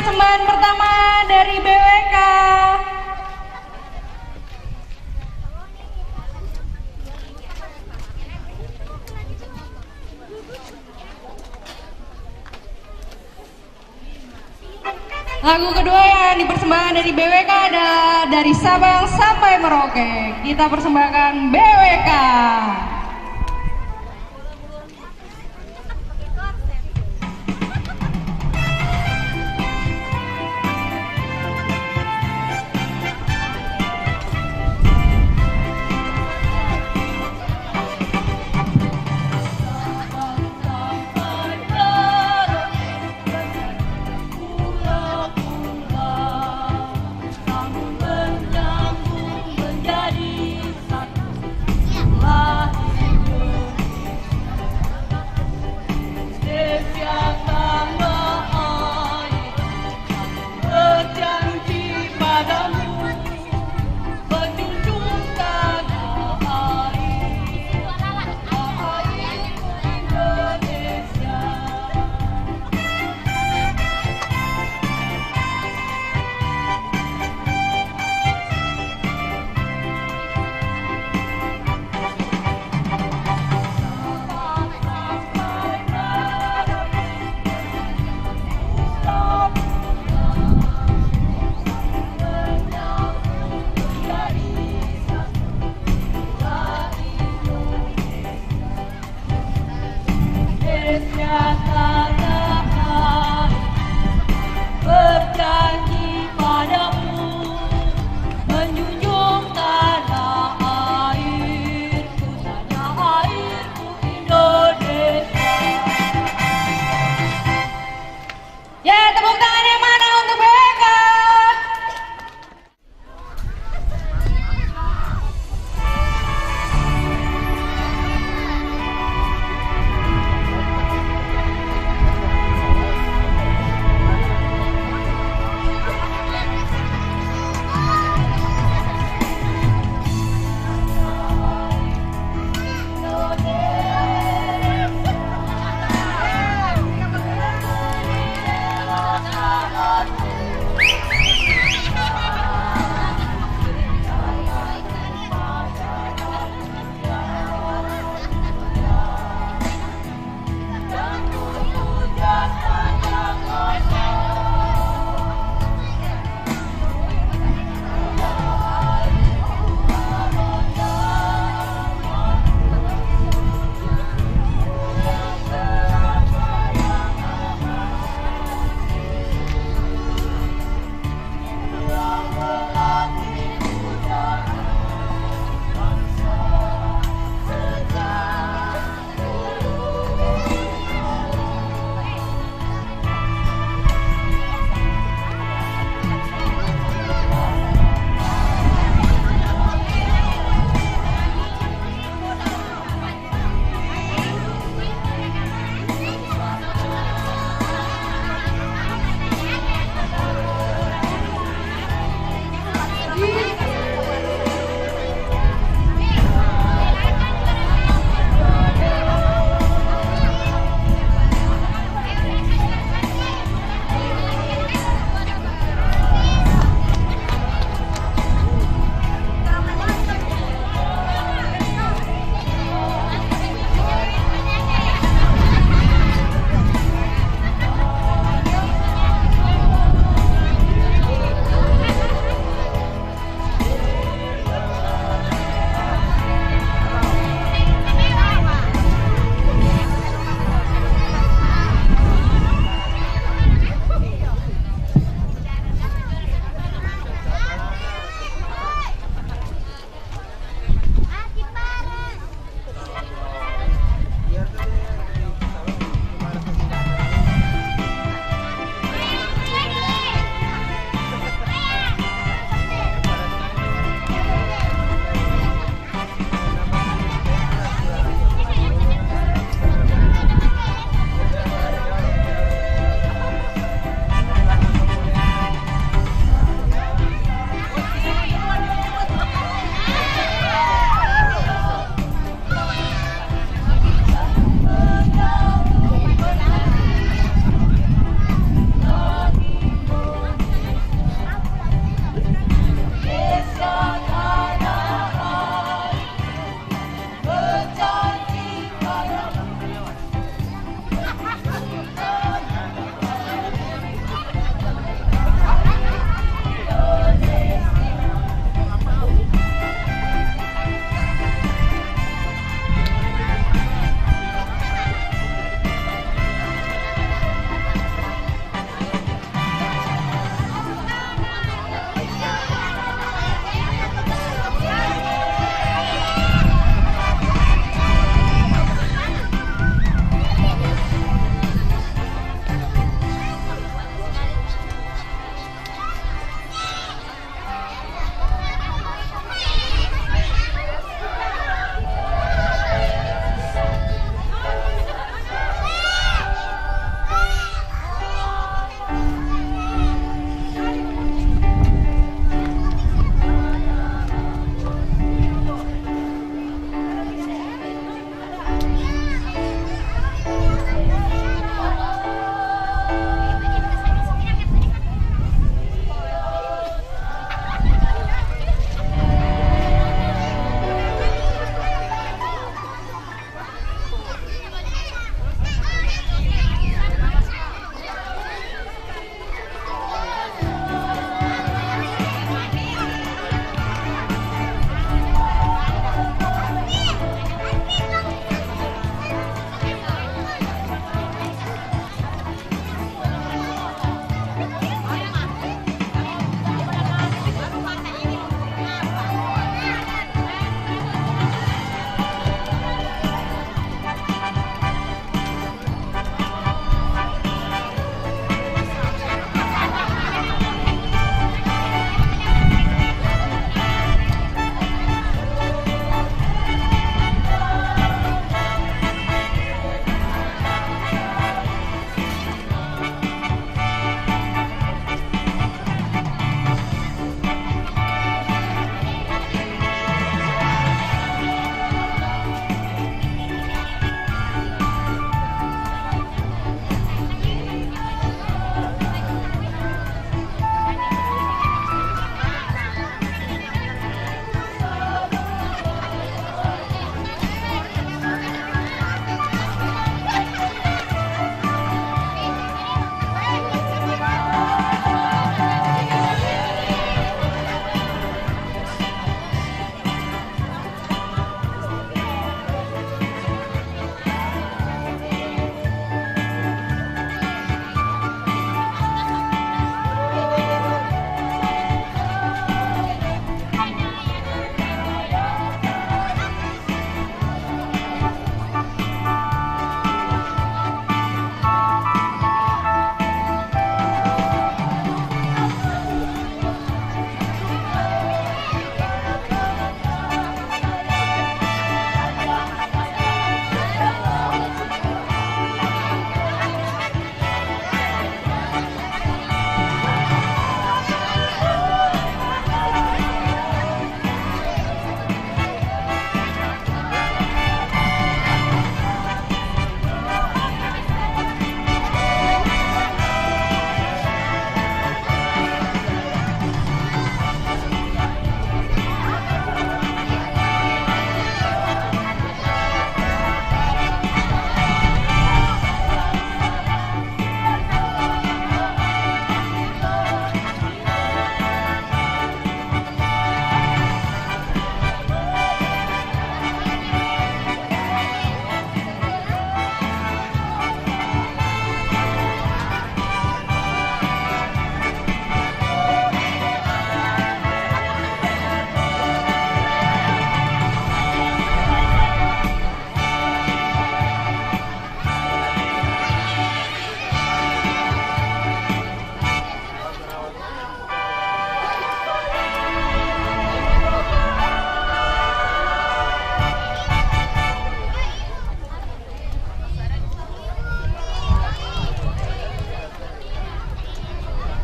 persembahan pertama dari BWK. Lagu kedua yang dipersembahkan dari BWK ada dari Sabang sampai Merauke. Kita persembahkan BWK. Menyambung menjadi satu.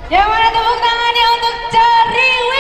Yang mana tepuk tangannya untuk Cariwis?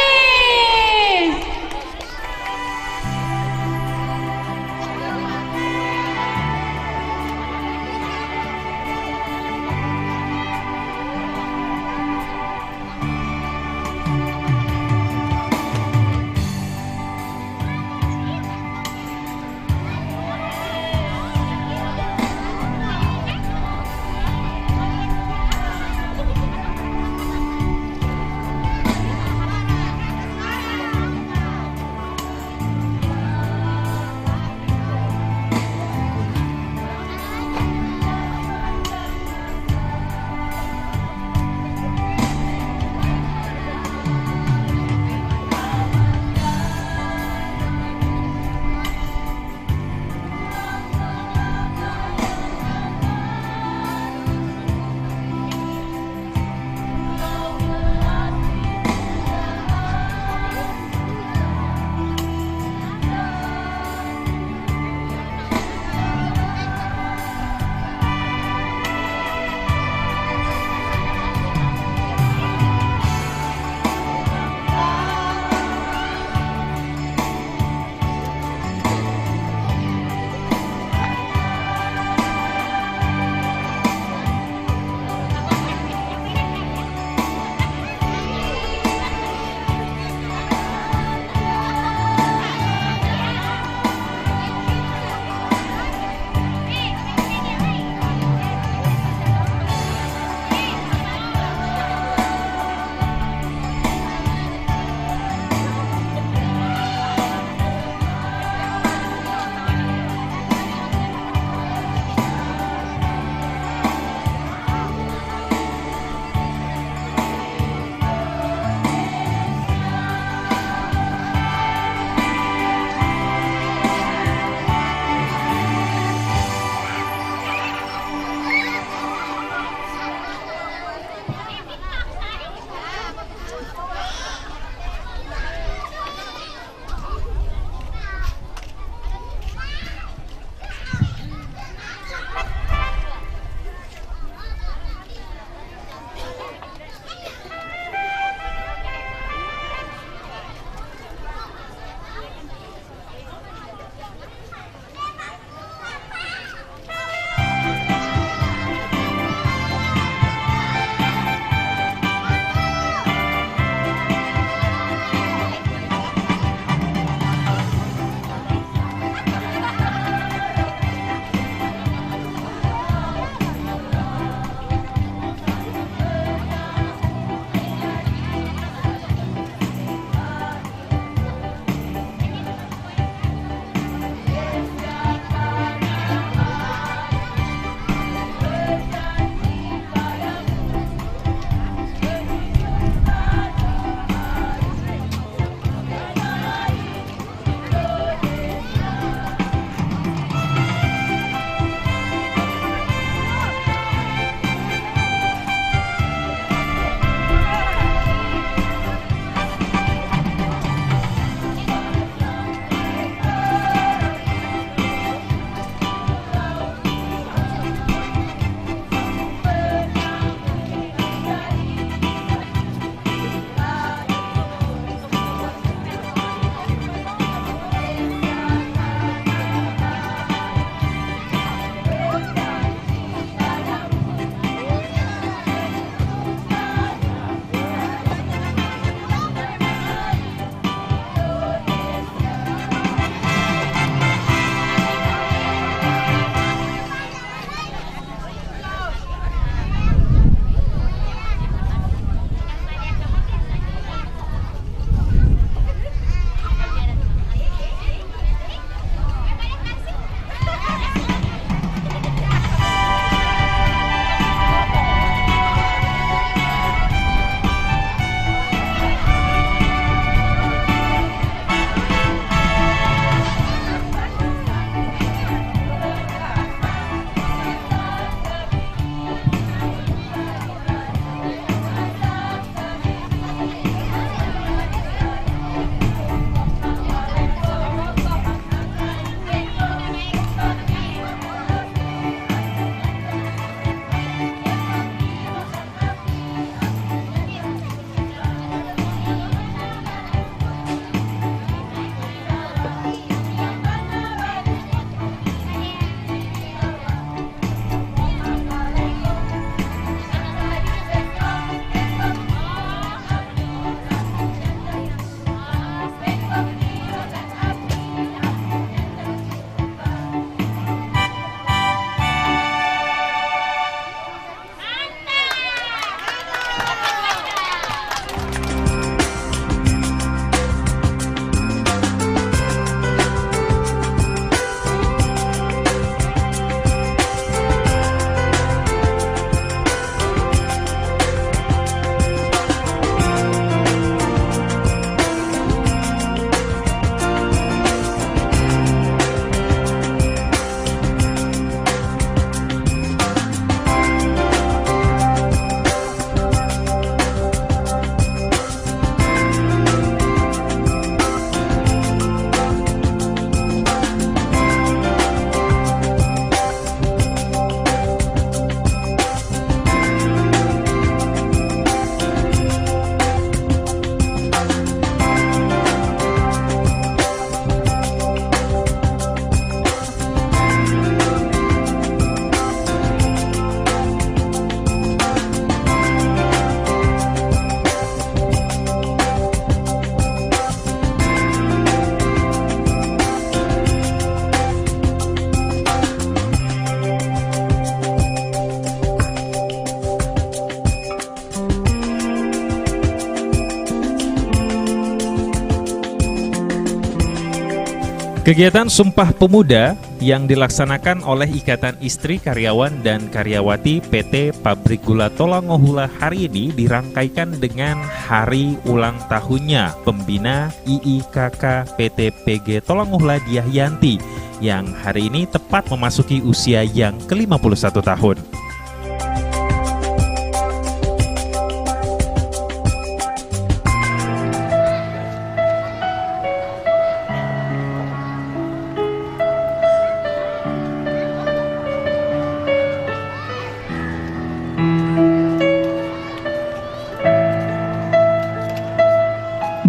Kegiatan Sumpah Pemuda yang dilaksanakan oleh Ikatan Istri Karyawan dan Karyawati PT Pabrik Gula Tolangohula hari ini dirangkaikan dengan hari ulang tahunnya pembina IIKK PT PG Tolangohula Diahyanti yang hari ini tepat memasuki usia yang ke-51 tahun.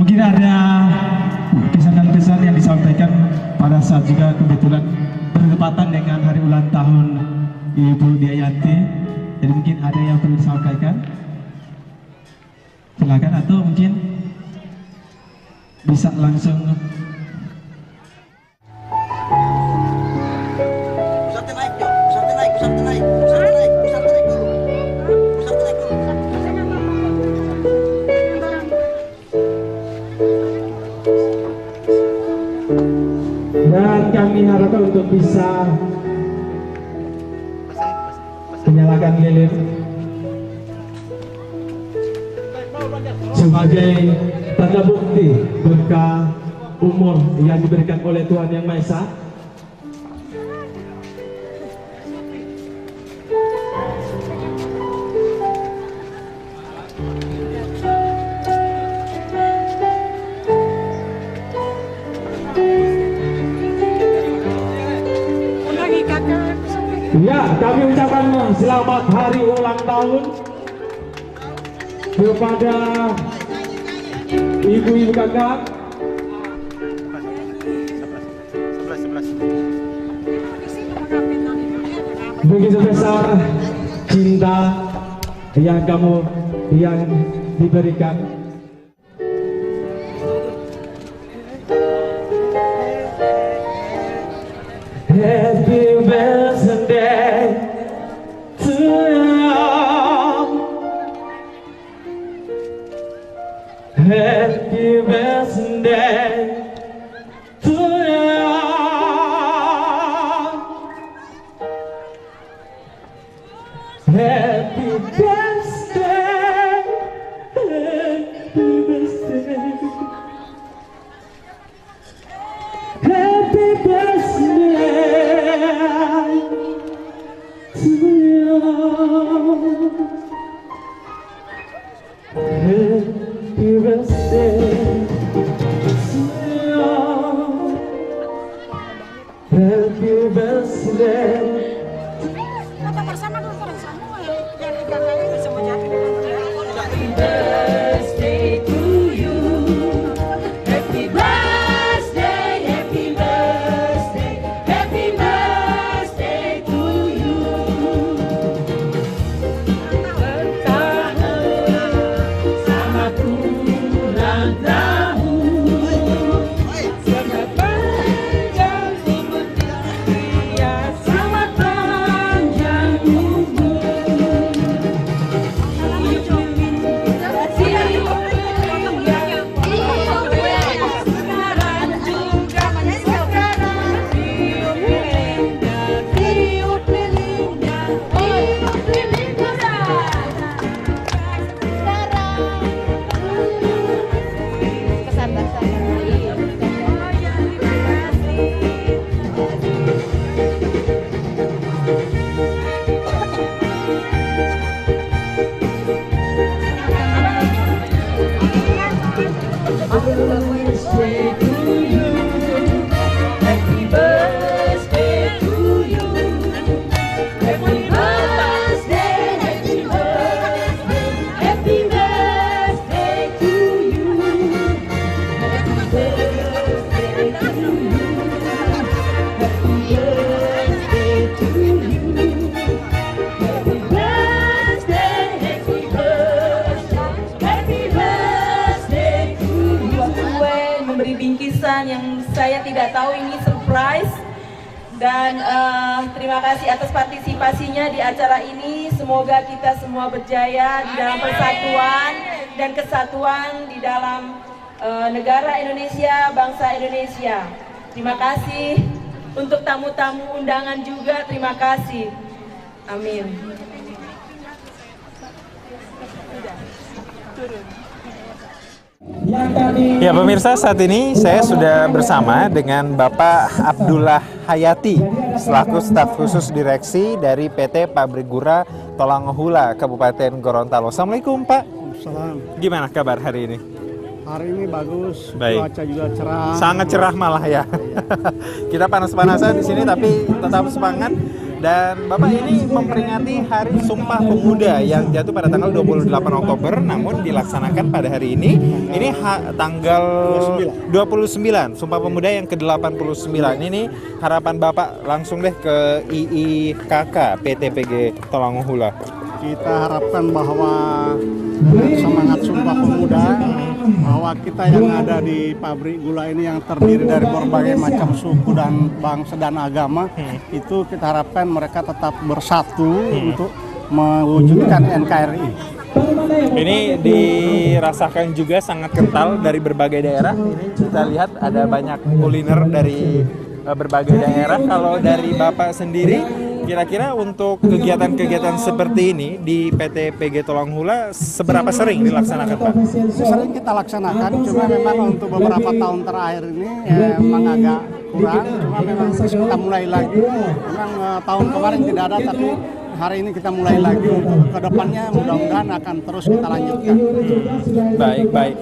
Mungkin ada pesan-pesan yang disampaikan pada saat juga kebetulan bertepatan dengan hari ulang tahun Ibu Diahyanti. Jadi mungkin ada yang perlu disampaikan. Silakan, atau mungkin bisa langsung. Dan kami harapkan untuk bisa menyalakan lilin sebagai tanda bukti berkah umur yang diberikan oleh Tuhan Yang Maha Esa. Ya, kami ucapkan selamat hari ulang tahun kepada ibu-ibu kakak. Begitu besar cinta yang diberikan. Happy birthday to you. Happy birthday to you. Happy birthday. Happy birthday. Happy birthday to you. Happy birthday to you. Happy birthday. Kita bersama dulu semua yang dikatakan bisa menjadi Happy birthday to you. Happy birthday, happy birthday, happy birthday to you. Bertahanlah sama ulang tahun, sama panjang umur dia, sama panjang umur. Yang saya tidak tahu ini surprise, dan terima kasih atas partisipasinya di acara ini. Semoga kita semua berjaya di dalam persatuan dan kesatuan di dalam negara Indonesia, bangsa Indonesia. Terima kasih untuk tamu-tamu undangan juga, terima kasih. Amin. Ya pemirsa, saat ini saya sudah bersama dengan Bapak Abdullah Hayati selaku staf khusus direksi dari PT Pabrik Gula Tolangohula Kabupaten Gorontalo. Assalamualaikum Pak. Salam. Gimana kabar hari ini? Hari ini bagus, baik. Cuaca juga cerah. Sangat cerah malah ya. Kita panas-panasan di sini tapi tetap semangat. Dan Bapak ini memperingati Hari Sumpah Pemuda yang jatuh pada tanggal 28 Oktober, namun dilaksanakan pada hari ini. Ini tanggal 29, Sumpah Pemuda yang ke-89. Ini harapan Bapak langsung deh ke IIKK PT PG Tolangohula. Kita harapkan bahwa semangat Sumpah Pemuda, bahwa kita yang ada di pabrik gula ini yang terdiri dari berbagai macam suku dan bangsa dan agama, itu kita harapkan mereka tetap bersatu untuk mewujudkan NKRI. Ini dirasakan juga sangat kental dari berbagai daerah. Ini kita lihat ada banyak kuliner dari berbagai daerah. Kalau dari Bapak sendiri, kira-kira untuk kegiatan-kegiatan seperti ini di PT PG Tolangohula seberapa sering dilaksanakan Pak? Sering kita laksanakan, cuma memang untuk beberapa tahun terakhir ini memang agak kurang. Cuma memang kita mulai lagi. Memang tahun kemarin tidak ada, tapi hari ini kita mulai lagi. Untuk kedepannya mudah-mudahan akan terus kita lanjutkan. Baik.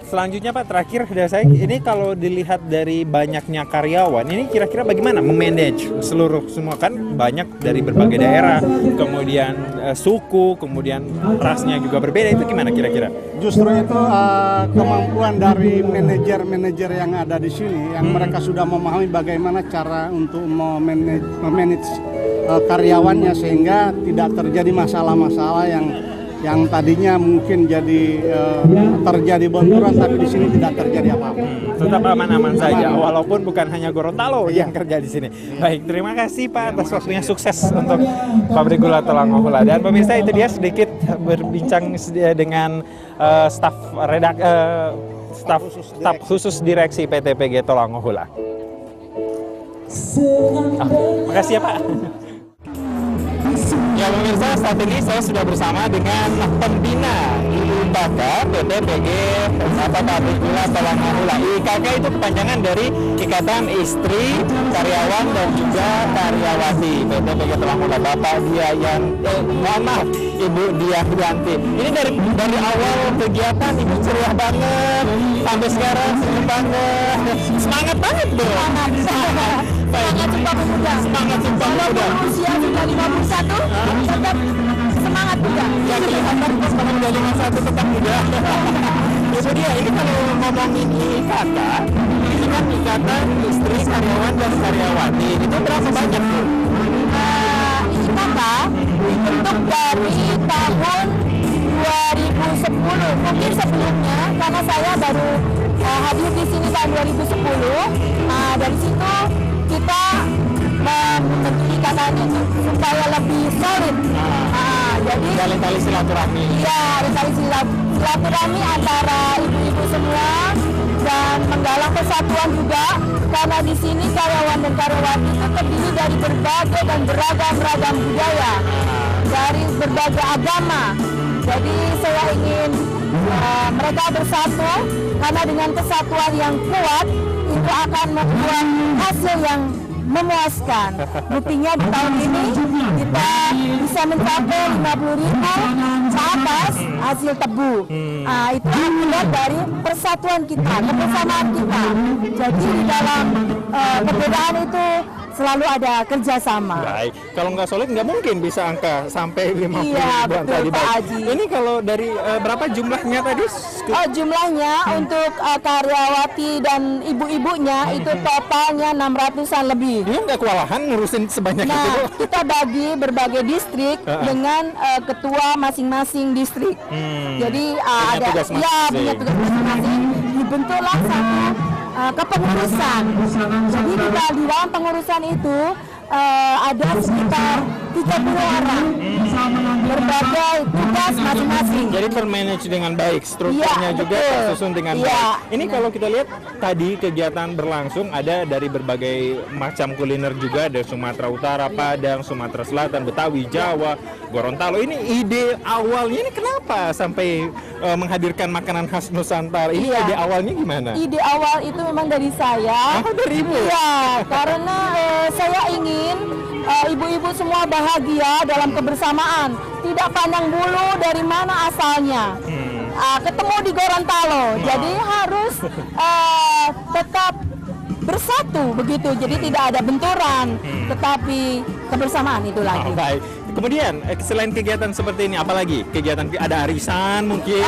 Selanjutnya Pak, terakhir dari saya, ini kalau dilihat dari banyaknya karyawan, ini kira-kira bagaimana memanage seluruh semua, kan banyak dari berbagai daerah, kemudian suku, kemudian rasnya juga berbeda, itu gimana kira-kira? Justru itu kemampuan dari manajer-manajer yang ada di sini, yang mereka sudah memahami bagaimana cara untuk memanage karyawannya sehingga tidak terjadi masalah-masalah yang tadinya mungkin terjadi benturan, tapi di sini tidak terjadi apa-apa. Tetap aman-aman saja, walaupun bukan hanya Gorontalo yang kerja di sini. Baik, terima kasih Pak atas waktunya, sukses untuk Pabrik Gula Tolangohula. Dan pemirsa, itu dia sedikit berbincang dengan staf khusus direksi PT PG Tolangohula. Makasih ya Pak. Ya pemirsa, saat ini saya sudah bersama dengan pembina IIKK PT PG Pabrik Gula Tolangohula. IIKK itu kepanjangan dari Ikatan Istri Karyawan dan juga Karyawati PT PG Tolangohula. Bapak Ibu Diahyanti. Ini dari awal kegiatan Ibu ceria banget, sampai sekarang seru banget, semangat banget bro. Semangat Sumpah Pemuda. Semangat Sumpah Pemuda. Usia sudah 51, tetap semangat juga. Ya kelihatan pas udah 51 tetap muda. Itu dia, ini kalau ngomongin IIKK, ini kan Ikatan Istri Karyawan dan Karyawati. Itu berapa banyak tuh? IIKK dibentuk dari tahun 2010. Mungkin sebelumnya, karena saya baru hadir di sini tahun 2010. Dari situ kita membentuk ikatan ini supaya lebih solid. Jadi tali silaturahmi. Iya, tali silaturahmi antara ibu-ibu semua dan menggalang persatuan juga, karena di sini karyawan dan karyawati itu terdiri dari berbagai dan beragam budaya, dari berbagai agama. Jadi saya ingin mereka bersatu, karena dengan kesatuan yang kuat itu akan membuat hasil yang memuaskan. Buktinya di tahun ini kita bisa mencapai 50.000 ke atas hasil tebu. Itu akibat dari persatuan kita, kebersamaan kita. Jadi di dalam perbedaan itu selalu ada kerjasama. Baik, kalau nggak solid nggak mungkin bisa angka sampai 50 iya, ribuan betul, tadi. Pak Baik. Haji. Ini kalau dari berapa jumlahnya tadi? Jumlahnya untuk karyawati dan ibu-ibunya itu totalnya 600-an lebih. Ini nggak kewalahan ngurusin sebanyak itu? Kita bagi berbagai distrik dengan ketua masing-masing distrik. Jadi punya tugas masing-masing. Dibentuklah satu kepengurusan. Jadi di dalam pengurusan itu ada sekitar 30 orang. Berbagai tugas masing-masing. Jadi termanage dengan baik, strukturnya juga tersusun dengan baik. Ini kalau kita lihat tadi kegiatan berlangsung ada dari berbagai macam kuliner juga, ada Sumatera Utara, Padang, Sumatera Selatan, Betawi, Jawa, Gorontalo. Ini ide awalnya ini kenapa sampai menghadirkan makanan khas Nusantara? Ini ide awalnya gimana? Ide awal itu memang dari saya. Oh, dari Ibu? Iya, karena saya ingin ibu-ibu semua bahagia dalam kebersamaan, tidak pandang bulu dari mana asalnya. Ketemu di Gorontalo, jadi harus tetap bersatu begitu. Jadi tidak ada benturan, tetapi kebersamaan itu lagi. Baik. Kemudian selain kegiatan seperti ini, apalagi kegiatan ada arisan mungkin?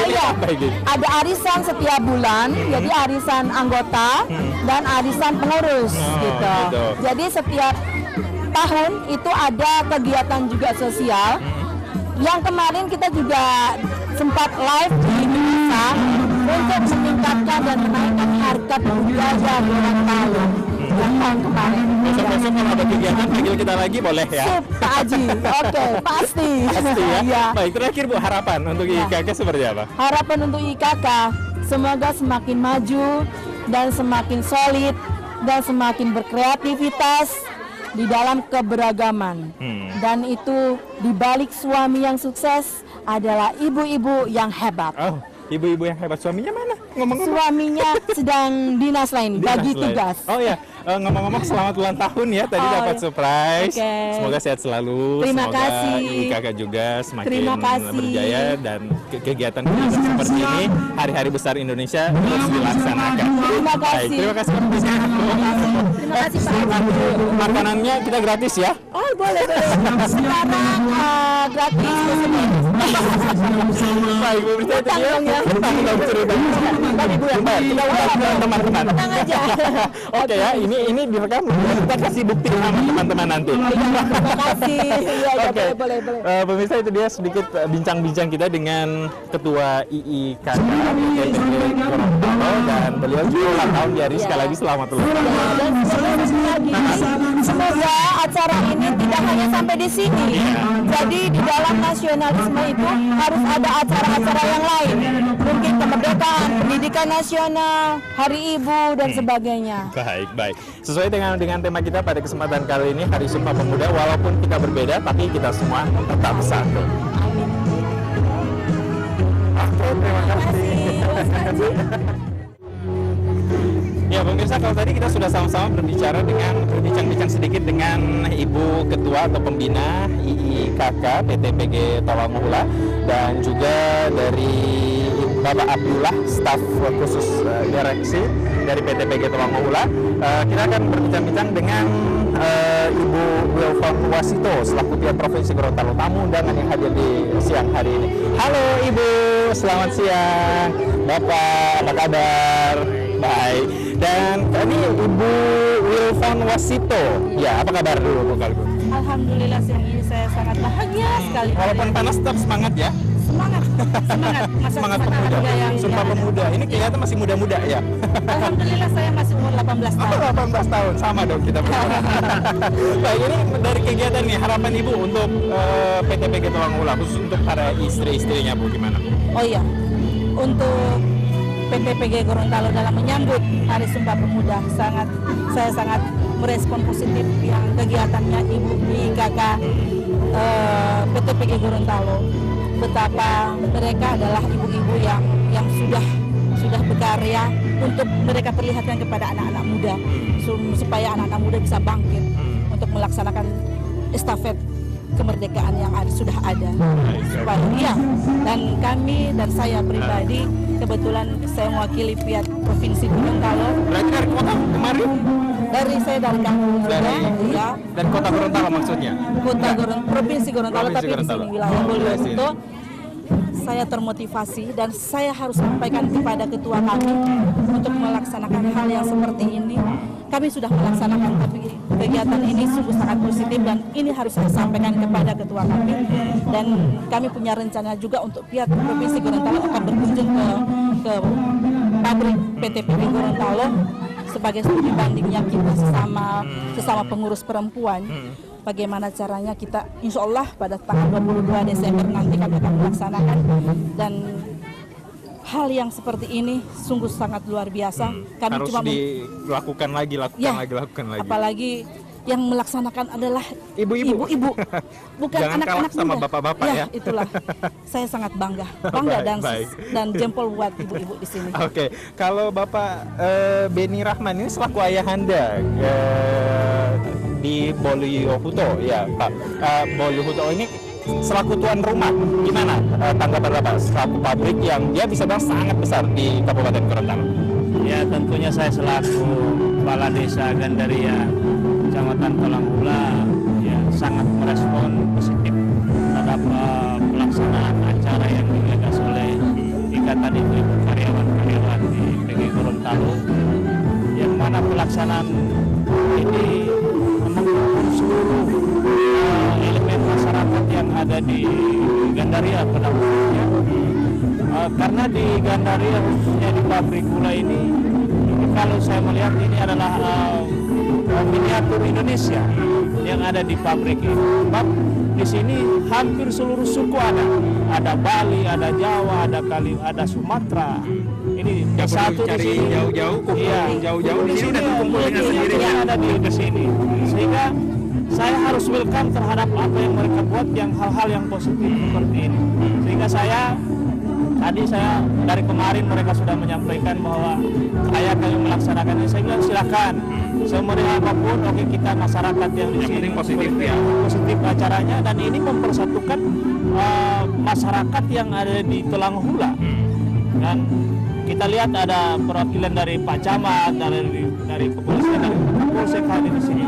Ada arisan setiap bulan, jadi arisan anggota dan arisan pengurus gitu. Jadi setiap tahun itu ada kegiatan juga sosial. Yang kemarin kita juga sempat live di Indonesia untuk meningkatkan dan menaikkan harga budaya Gorontalo. Yang tahun kemarin. Besok-besok kalau ada kegiatan panggil kita lagi boleh ya? Sip, Pak Haji. Oke, pasti. Pasti ya? Ya. Baik, terakhir Bu, harapan untuk IKK seperti apa? Harapan untuk IKK semoga semakin maju dan semakin solid dan semakin berkreativitas di dalam keberagaman. Dan itu di balik suami yang sukses adalah ibu-ibu yang hebat. Oh, ibu-ibu yang hebat. Suaminya mana? Ngomong-ngomong. Suaminya sedang dinas lain, bagi tugas. Oh ya, ngomong-ngomong selamat ulang tahun ya. Tadi dapat surprise. Semoga sehat selalu. Terima Semoga kasih. IKK juga semakin Terima kasih. berjaya dan kegiatan seperti ini hari-hari besar Indonesia terus dilaksanakan. Terima kasih. Baik, terima kasih. Terima kasih Pak. Makanannya kita gratis ya? Oh boleh. Sekarang gratis. Baik, Bu Brista, itu dia. Cerita. Tadi Bu yang bayar. Kita udah ke teman-teman. Tenang aja. Oke ya, ini direkam. Kita kasih bukti sama teman-teman nanti. Terima kasih. Oke. Boleh. Pemirsa, itu dia sedikit bincang-bincang kita dengan Ketua IIKK PTPG Gorontalo, dan beliau juga ulang tahun di hari sekali lagi selamat ulang tahun. Dan semoga acara ini tidak hanya sampai di sini. Jadi di dalam nasionalisme itu harus ada acara-acara yang lain. Mungkin kemerdekaan, pendidikan nasional, Hari Ibu dan sebagainya. Baik. Sesuai dengan tema kita pada kesempatan kali ini, Hari Sumpah Pemuda, walaupun kita berbeda tapi kita semua tetap satu. Oke, terima kasih. Ya pemirsa, kalau tadi kita sudah sama-sama berbincang sedikit dengan Ibu Ketua atau Pembina IIKK PTPG Tawanguhula, dan juga dari Bapak Abdullah, staf khusus direksi dari PTPG Tawanguhula. Kita akan berbincang-bincang dengan Ibu Wilfon Wasito selaku Pihak Provinsi Gorontalo, tamu undangan yang hadir di siang hari ini. Halo Ibu, selamat siang. Bapak, apa kabar? Baik. Dan tadi Ibu Wilfon Wasito, ya apa kabar dulu Bu? Alhamdulillah siang ini saya sangat bahagia sekali. Walaupun panas tetap semangat ya? Semangat. Semangat pemuda. Sumpah Pemuda. Ini kelihatan masih muda-muda ya? Alhamdulillah saya masih umur 18 tahun. 18 tahun, sama dong kita berdua. Baik, ini dari kegiatan nih, harapan Ibu untuk PTPG Tawanguhula, khusus untuk para istri-istrinya Bu, gimana? Oh iya, untuk PTPG Gorontalo dalam menyambut Hari Sumpah Pemuda, saya sangat merespon positif yang kegiatannya Ibu IIKK PTPG Gorontalo. Betapa mereka adalah ibu-ibu yang sudah berkarya untuk mereka perlihatkan kepada anak-anak muda, supaya anak-anak muda bisa bangkit untuk melaksanakan estafet kemerdekaan yang sudah ada. Supaya iya, dan kami dan saya pribadi kebetulan saya mewakili pihak Provinsi Gorontalo. Berarti dari kota kemarin? Saya dari kampung juga, ya. Dan kota Gorontalo maksudnya? Provinsi Gorontalo, tapi di sini wilayah Boliwoto. saya termotivasi dan saya harus sampaikan kepada ketua kami untuk melaksanakan hal yang seperti ini. Kami sudah melaksanakan kegiatan ini sungguh sangat positif dan ini harus saya sampaikan kepada ketua kami. Dan kami punya rencana juga untuk pihak Provinsi Gorontalo akan berkunjung ke pabrik PTPG Gorontalo sebagai studi bandingnya kita sesama pengurus perempuan bagaimana caranya kita, insya Allah pada tanggal 22 Desember nanti kami akan melaksanakan. Dan hal yang seperti ini sungguh sangat luar biasa. Kami Harus cuma dilakukan lagi. Apalagi yang melaksanakan adalah ibu-ibu, bukan Jangan anak-anak kalah sama muda. bapak-bapak ya. Itulah saya sangat bangga Baik. dan jempol buat ibu-ibu di sini. Oke, kalau Bapak Beni Rahman ini selaku ayahanda di Boluhuto ya Pak, Boluhuto ini selaku tuan rumah, gimana tanggapan Bapak selaku pabrik yang dia bisa bilang sangat besar di Kabupaten Gorontalo? Ya, tentunya saya selaku Kepala Desa Gandaria Kecamatan Tolanghula ya sangat merespon positif terhadap pelaksanaan acara yang digagas oleh Ikatan Ibu-Ibu Karyawan-Karyawan di PG Gorontalo, yang mana pelaksanaan ini menggunakan seluruh elemen masyarakat yang ada di Gandaria pada umumnya. Karena di Gandaria khususnya di pabrik gula ini, kalau saya melihat ini adalah miniatur Indonesia yang ada di pabrik ini. Sebab di sini hampir seluruh suku ada Bali, ada Jawa, ada Sumatera. Ini satu di sini jauh-jauh di sini udah kumpul dengan sendirinya ada di sini. Sehingga saya harus welcome terhadap apa yang mereka buat, yang hal-hal yang positif seperti ini. Sehingga tadi saya dari kemarin mereka sudah menyampaikan bahwa kami melaksanakan ini. Saya bilang silakan, semeriah apapun, oke, kita masyarakat yang di sini positif ya, positif acaranya, dan ini mempersatukan masyarakat yang ada di Tolanghula. Dan kita lihat ada perwakilan dari Pak Camat, dari kepolisian, dari Kapolsek hadir di sini.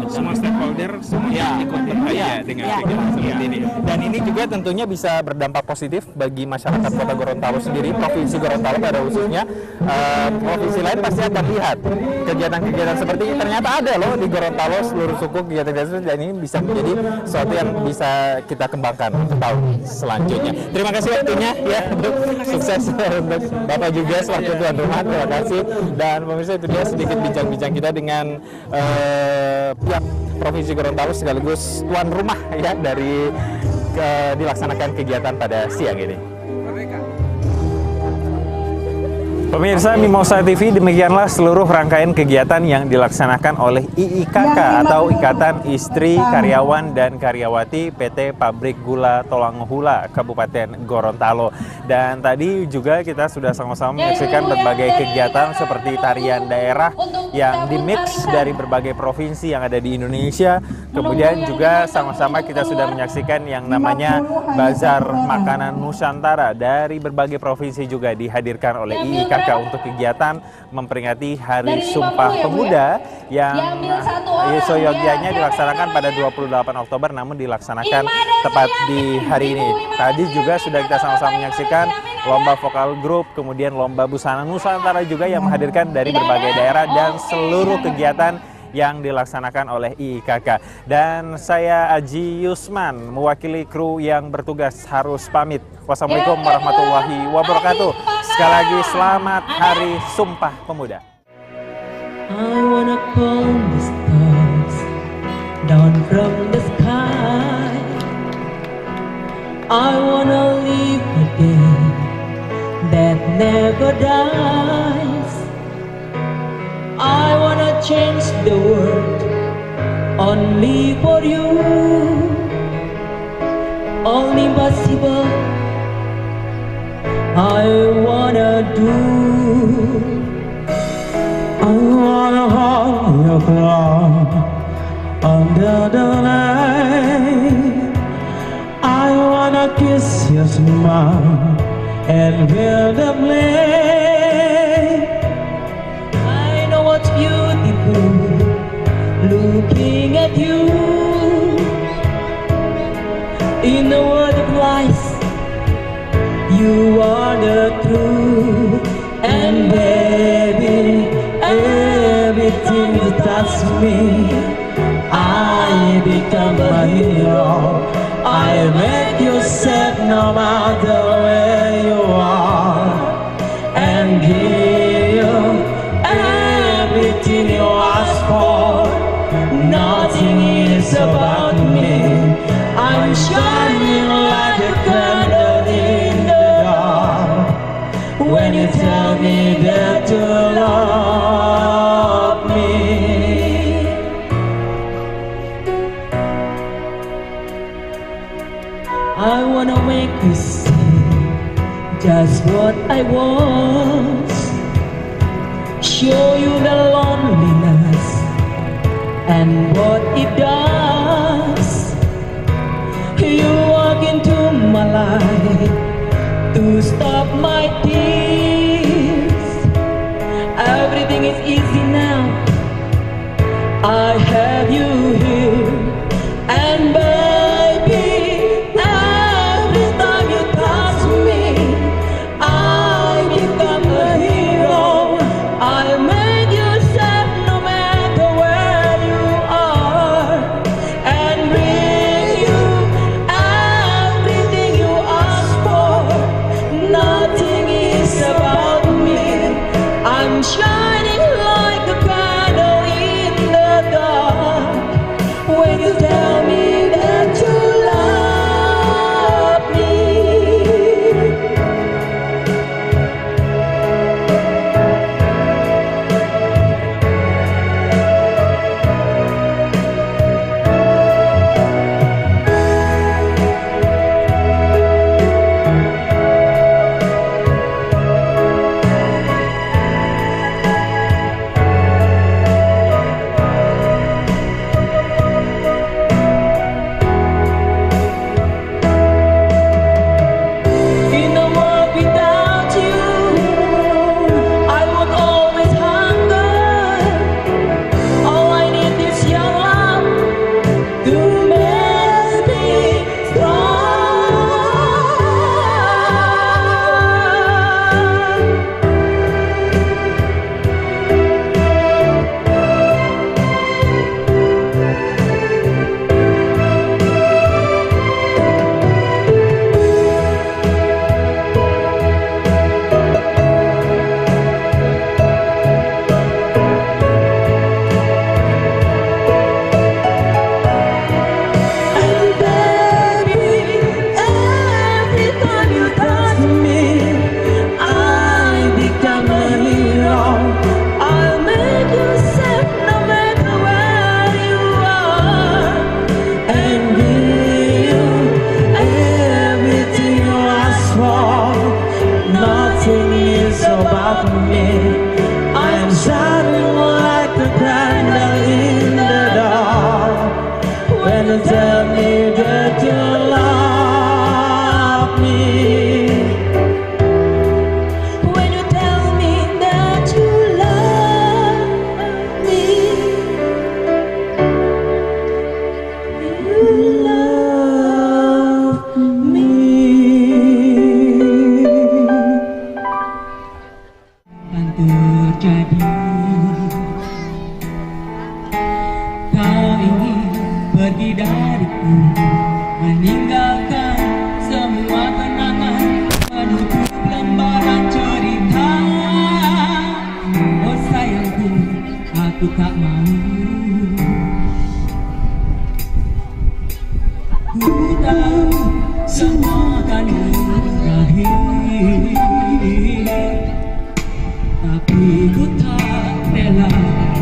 Semua stakeholder ikut terkait dengan kegiatan seperti ini. Dan ini juga tentunya bisa berdampak positif bagi masyarakat Kota Gorontalo sendiri, Provinsi Gorontalo pada khususnya. Provinsi lain pasti akan lihat kegiatan-kegiatan seperti ini. Ternyata ada loh di Gorontalo, seluruh suku kegiatan-kegiatan, dan ini bisa menjadi sesuatu yang bisa kita kembangkan untuk tahun selanjutnya. Terima kasih waktunya ya, sukses untuk Bapak juga selaku tuan rumah. Terima kasih. Dan pemirsa, itu dia sedikit bincang-bincang kita dengan pihak Provinsi Gorontalo sekaligus tuan rumah ya dari dilaksanakan kegiatan pada siang ini. Pemirsa Mimosa TV, demikianlah seluruh rangkaian kegiatan yang dilaksanakan oleh IIKK atau Ikatan Istri Karyawan dan Karyawati PT Pabrik Gula Tolanghula Kabupaten Gorontalo. Dan tadi juga kita sudah sama-sama menyaksikan berbagai kegiatan seperti tarian daerah yang dimix dari berbagai provinsi yang ada di Indonesia. Kemudian juga sama-sama kita sudah menyaksikan yang namanya Bazar Makanan Nusantara dari berbagai provinsi juga dihadirkan oleh IIKK untuk kegiatan memperingati Hari Sumpah Pemuda yang seyogyanya dilaksanakan pada 28 Oktober namun dilaksanakan tepat di hari ini. Tadi juga sudah kita sama-sama menyaksikan lomba vokal grup, kemudian lomba busana Nusantara juga yang menghadirkan dari berbagai daerah dan seluruh kegiatan yang dilaksanakan oleh IIKK. Dan saya Aji Yusman mewakili kru yang bertugas harus pamit. Wassalamualaikum warahmatullahi wabarakatuh. Sekali lagi selamat Hari Sumpah Pemuda. I wanna call the stars down from the sky. I wanna live a day that never dies. I wanna change the world only for you. Only possible I wanna do. I wanna hold your cloud under the light. I wanna kiss your smile and feel the flame. I know what's beautiful looking at you. In the world of lies, you are the truth. And baby, everything you touch me, I become a hero. I make you sad no matter where you are, and give you everything you ask for. Nothing is above. when you tell me that you love me. I wanna make you see just what I want, show you the loneliness and what it does. You walk into my life to stop my tears. Everything is easy now, I have you here. And baby, every time you touch me, I become a hero. I'll make you safe no matter where you are, and bring you everything you ask for. Nothing is about me. I'm shining like a candle in the dark when you tell me that you love me. In a world without you, I would always hunger. All I need is your love to make me strong. And baby, every time you touch me, I become a hero. I'll make you safe no matter where you are, and give you everything you ask for. Nothing is about me. I'm shining like a candle in the dark when you tell me that you love me. When you tell me that you love me, you love me. Yang terjadi, kau ingin pergi dariku, meninggalkan semua kenangan, menutup lembaran cerita. Oh sayangku, aku tak mau. Ku tahu semua akan berakhir, tapi ku tak rela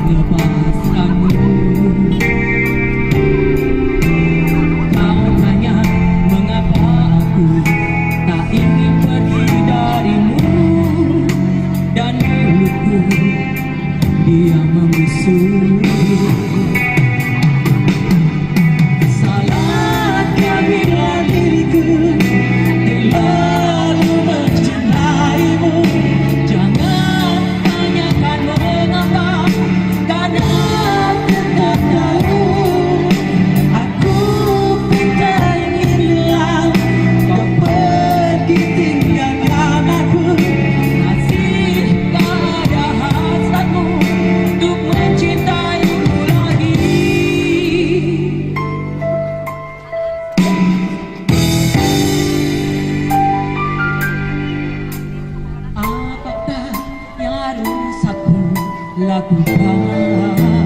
lepaskanmu. Kau tanya mengapa aku tak ingin pergi darimu, dan mulutku dia membisu. Salahnya bila diriku terlalu mencintaimu. Jangan tanyakan mengapa, karena aku tak tahu. Aku tak ingin hilang, kau pergi tinggalkan aku. Masih tak ada hasratmu untuk mencintaiku lagi. Apakah yang harus aku lakukan?